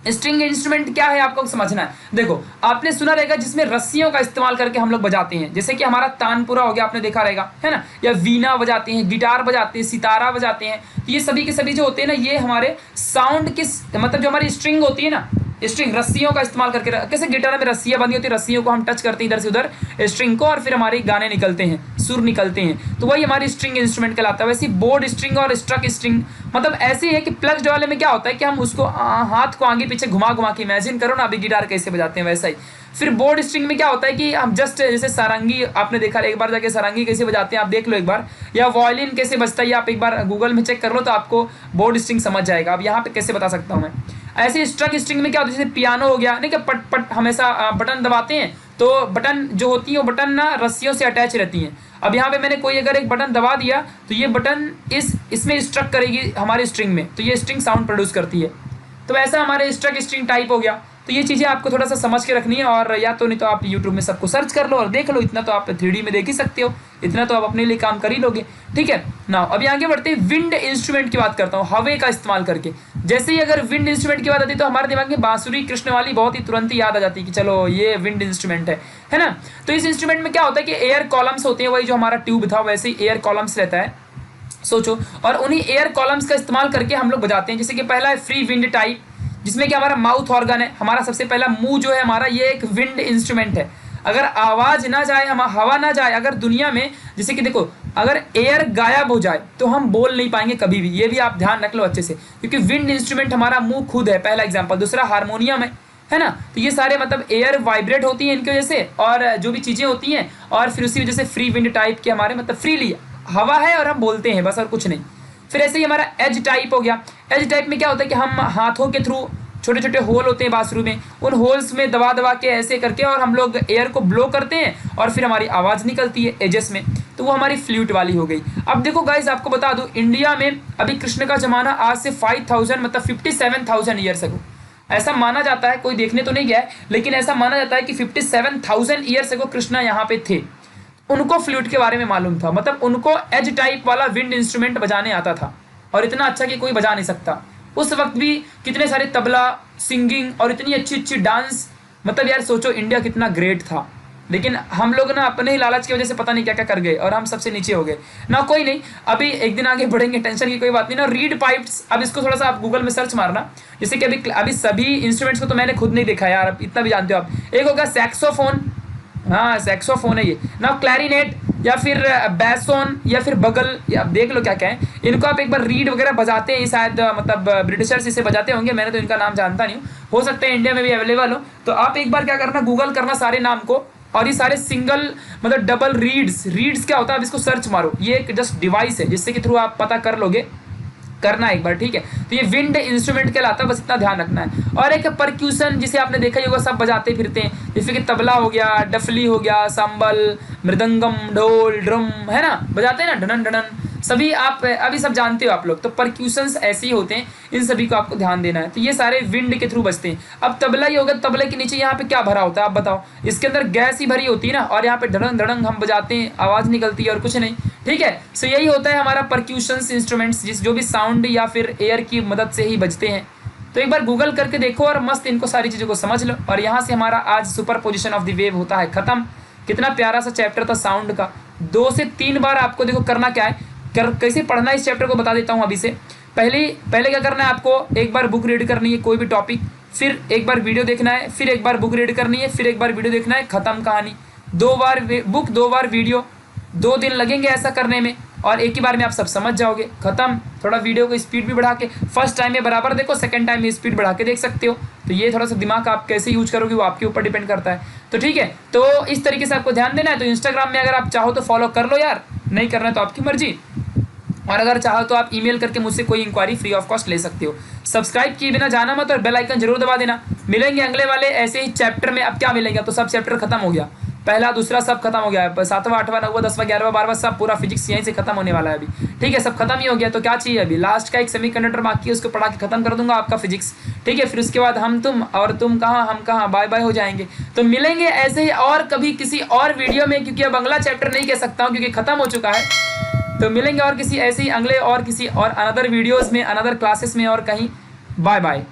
स्ट्रिंग इंस्ट्रूमेंट क्या है आपको समझना है। देखो आपने सुना रहेगा जिसमें रस्सियों का इस्तेमाल करके हम लोग बजाते हैं, जैसे कि हमारा तानपुरा हो गया, आपने देखा रहेगा है ना, या वीणा बजाते हैं, गिटार बजाते हैं, सितारा बजाते हैं। तो ये सभी के सभी जो होते हैं ना, ये हमारे साउंड की मतलब जो हमारी स्ट्रिंग होती है ना, स्ट्रिंग रस्सियों का इस्तेमाल करके, कैसे गिटार में रस्सियाँ बंधी होती है, रस्सियों को हम टच करते हैं इधर से उधर स्ट्रिंग को और फिर हमारे गाने निकलते हैं, सुर निकलते हैं, तो वही हमारी स्ट्रिंग इंस्ट्रूमेंट कहलाता है। वैसे बोर्ड स्ट्रिंग और स्ट्रक स्ट्रिंग मतलब ऐसे ही है कि प्लग्ड वाले में क्या होता है कि हम उसको हाथ को आगे पीछे घुमा घुमा के, इमेजिन करो ना अभी गिटार कैसे बजाते हैं वैसा ही। फिर बोर्ड स्ट्रिंग में क्या होता है कि हम जस्ट जैसे सारंगी, आपने देखा एक बार जाके सारंगी कैसे बजाते हैं आप देख लो एक बार, या वायलिन कैसे बजता है आप एक बार गूगल में चेक कर लो तो आपको बोर्ड स्ट्रिंग समझ जाएगा। अब यहाँ पे कैसे बता सकता हूँ मैं। ऐसे स्ट्रक स्ट्रिंग में क्या होता है, जैसे पियानो हो गया, नहीं कि पट पट हमेशा बटन दबाते हैं, तो बटन जो होती है वो बटन ना रस्सियों से अटैच रहती हैं। अब यहाँ पे मैंने कोई अगर एक बटन दबा दिया तो ये बटन इसमें स्ट्रक करेगी हमारी स्ट्रिंग में, तो ये स्ट्रिंग साउंड प्रोड्यूस करती है। तो ऐसा हमारे स्ट्रक स्ट्रिंग टाइप हो गया। तो ये चीज़ें आपको थोड़ा सा समझ के रखनी है, और या तो नहीं तो आप यूट्यूब में सबको सर्च कर लो और देख लो, इतना तो आप 3D में देख ही सकते हो, इतना तो आप अपने लिए काम कर ही लोगे, ठीक है ना। अभी आगे बढ़ते हैं, विंड इंस्ट्रूमेंट की बात करता हूँ, हवे का इस्तेमाल करके। जैसे ही अगर विंड इंस्ट्रूमेंट की बात आती है तो हमारे दिमाग में बांसुरी कृष्ण वाली बहुत ही तुरंत ही याद आ जाती है कि चलो ये विंड इंस्ट्रूमेंट है ना। तो इस इंस्ट्रूमेंट में क्या होता है कि एयर कॉलम्स होते हैं, वही जो हमारा ट्यूब था वैसे ही एयर कॉलम्स रहता है, सोचो, और उन्हीं एयर कॉलम्स का इस्तेमाल करके हम लोग बजाते हैं। जैसे कि पहला है फ्री विंड टाइप, जिसमें कि हमारा माउथ ऑर्गन है, हमारा सबसे पहला मुंह जो है हमारा, ये एक विंड इंस्ट्रूमेंट है। अगर आवाज़ ना जाए, हम हवा ना जाए अगर दुनिया में, जैसे कि देखो अगर एयर गायब हो जाए तो हम बोल नहीं पाएंगे कभी भी, ये भी आप ध्यान रख लो अच्छे से, क्योंकि विंड इंस्ट्रूमेंट हमारा मुंह खुद है, पहला एग्जाम्पल। दूसरा हारमोनियम है ना, तो ये सारे मतलब एयर वाइब्रेट होती है इनकी वजह से, और जो भी चीज़ें होती हैं, और फिर उसी वजह से फ्री विंड टाइप के हमारे मतलब फ्रीली हवा है और हम बोलते हैं बस, और कुछ नहीं। फिर ऐसे ही हमारा एज टाइप हो गया। एज टाइप में क्या होता है कि हम हाथों के थ्रू, छोटे छोटे होल होते हैं बाथरूम में, उन होल्स में दबा दबा के ऐसे करके और हम लोग एयर को ब्लो करते हैं और फिर हमारी आवाज़ निकलती है एजेस में, तो वो हमारी फ्लूट वाली हो गई। अब देखो गाइस आपको बता दूं, इंडिया में अभी कृष्ण का जमाना आज से 5000 मतलब 57,000 ईयर्स अगो, ऐसा माना जाता है, कोई देखने तो नहीं गया है लेकिन ऐसा माना जाता है कि 57,000 ईयर्स अगो कृष्णा यहाँ पे थे। उनको फ्लूट के बारे में मालूम था, मतलब उनको एज टाइप वाला विंड इंस्ट्रूमेंट बजाने आता था, और इतना अच्छा कि कोई बजा नहीं सकता। उस वक्त भी कितने सारे तबला, सिंगिंग और इतनी अच्छी अच्छी डांस, मतलब यार सोचो इंडिया कितना ग्रेट था। लेकिन हम लोग ना अपने ही लालच की वजह से पता नहीं क्या क्या कर गए और हम सबसे नीचे हो गए ना। कोई नहीं, अभी एक दिन आगे बढ़ेंगे, टेंशन की कोई बात नहीं ना। रीड पाइप्स, अब इसको थोड़ा सा आप गूगल में सर्च मारना, जैसे कि अभी सभी इंस्ट्रूमेंट्स को तो मैंने खुद नहीं देखा यार, अब इतना भी जानते हो आप। एक होगा सैक्सोफोन, हाँ सैक्सोफोन है ये ना, क्लैरिनेट या फिर बैसोन या फिर बगल, या आप देख लो क्या क्या है। इनको आप एक बार रीड वगैरह बजाते हैं शायद, मतलब ब्रिटिशर्स इसे बजाते होंगे, मैंने तो इनका नाम जानता नहीं हूँ, हो सकता है इंडिया में भी अवेलेबल हो। तो आप एक बार क्या करना, गूगल करना सारे नाम को, और ये सारे सिंगल मतलब डबल रीड्स क्या होता है, आप इसको सर्च मारो। ये एक जस्ट डिवाइस है जिससे के थ्रू आप पता कर लोगे, करना एक बार, ठीक है। तो ये विंड इंस्ट्रूमेंट कहलाता है, बस इतना ध्यान रखना है। और एक परक्यूशन, जिसे आपने देखा ही होगा, सब बजाते फिरते हैं, जैसे कि तबला हो गया, डफली हो गया, सांबल, मृदंगम, ढोल, ड्रम, है ना, बजाते हैं ना, ढनन ढनन। सभी आप अभी सब जानते हो आप लोग। तो परक्यूशंस ऐसे ही होते हैं, इन सभी को आपको ध्यान देना है। तो ये सारे विंड के थ्रू बजते हैं। अब तबला ही होगा, तबले के नीचे यहाँ पे क्या भरा होता है आप बताओ? इसके अंदर गैस ही भरी होती है ना, और यहाँ पे धड़ंग धड़ंग हम बजाते हैं, आवाज़ निकलती है और कुछ नहीं। ठीक है, सो यही होता है हमारा परक्यूशंस इंस्ट्रूमेंट्स, जिस जो भी साउंड या फिर एयर की मदद से ही बजते हैं। तो एक बार गूगल करके देखो और मस्त इनको सारी चीज़ों को समझ लो। और यहाँ से हमारा आज super position of the wave होता है ख़त्म। कितना प्यारा सा चैप्टर था साउंड का। 2 से 3 बार आपको देखो करना क्या है, कैसे पढ़ना है इस चैप्टर को बता देता हूँ अभी से। पहले क्या करना है आपको, एक बार बुक रीड करनी है कोई भी टॉपिक, फिर एक बार वीडियो देखना है, फिर एक बार बुक रीड करनी है, फिर एक बार वीडियो देखना है, ख़त्म कहानी। 2 बार बुक 2 बार वीडियो, 2 दिन लगेंगे ऐसा करने में, और एक ही बार में आप सब समझ जाओगे, ख़त्म। थोड़ा वीडियो को स्पीड भी बढ़ा के, फर्स्ट टाइम में बराबर देखो, सेकंड टाइम में स्पीड बढ़ा के देख सकते हो। तो ये थोड़ा सा दिमाग आप कैसे यूज करोगे वो आपके ऊपर डिपेंड करता है। तो ठीक है, तो इस तरीके से आपको ध्यान देना है। तो इंस्टाग्राम में अगर आप चाहो तो फॉलो कर लो यार, नहीं करना है तो आपकी मर्जी। और अगर चाहो तो आप ईमेल करके मुझसे कोई इंक्वायरी फ्री ऑफ कॉस्ट ले सकते हो। सब्सक्राइब किए बिना जाना मत, और बेल आइकन जरूर दबा देना। मिलेंगे अगले वाले ऐसे ही चैप्टर में। अब क्या मिलेगा, तो सब चैप्टर खत्म हो गया, पहला दूसरा सब खत्म हो गया है। 7वां 8वां 9वां 10वां 11वां 12वां सब पूरा फिजिक्स यहीं से खत्म होने वाला है अभी। ठीक है, सब खत्म ही हो गया। तो क्या चाहिए अभी, लास्ट का एक सेमीकंडक्टर बाकी है, उसको पढ़ा के खत्म कर दूंगा आपका फिजिक्स। ठीक है, फिर उसके बाद हम तुम, और तुम कहाँ हम कहाँ, बाय बाय हो जाएंगे। तो मिलेंगे ऐसे ही और कभी किसी और वीडियो में, क्योंकि अब अगला चैप्टर नहीं कह सकता हूँ क्योंकि खत्म हो चुका है। तो मिलेंगे और किसी ऐसे ही अगले और किसी और अनदर वीडियोज़ में, अनदर क्लासेस में और कहीं। Bye bye.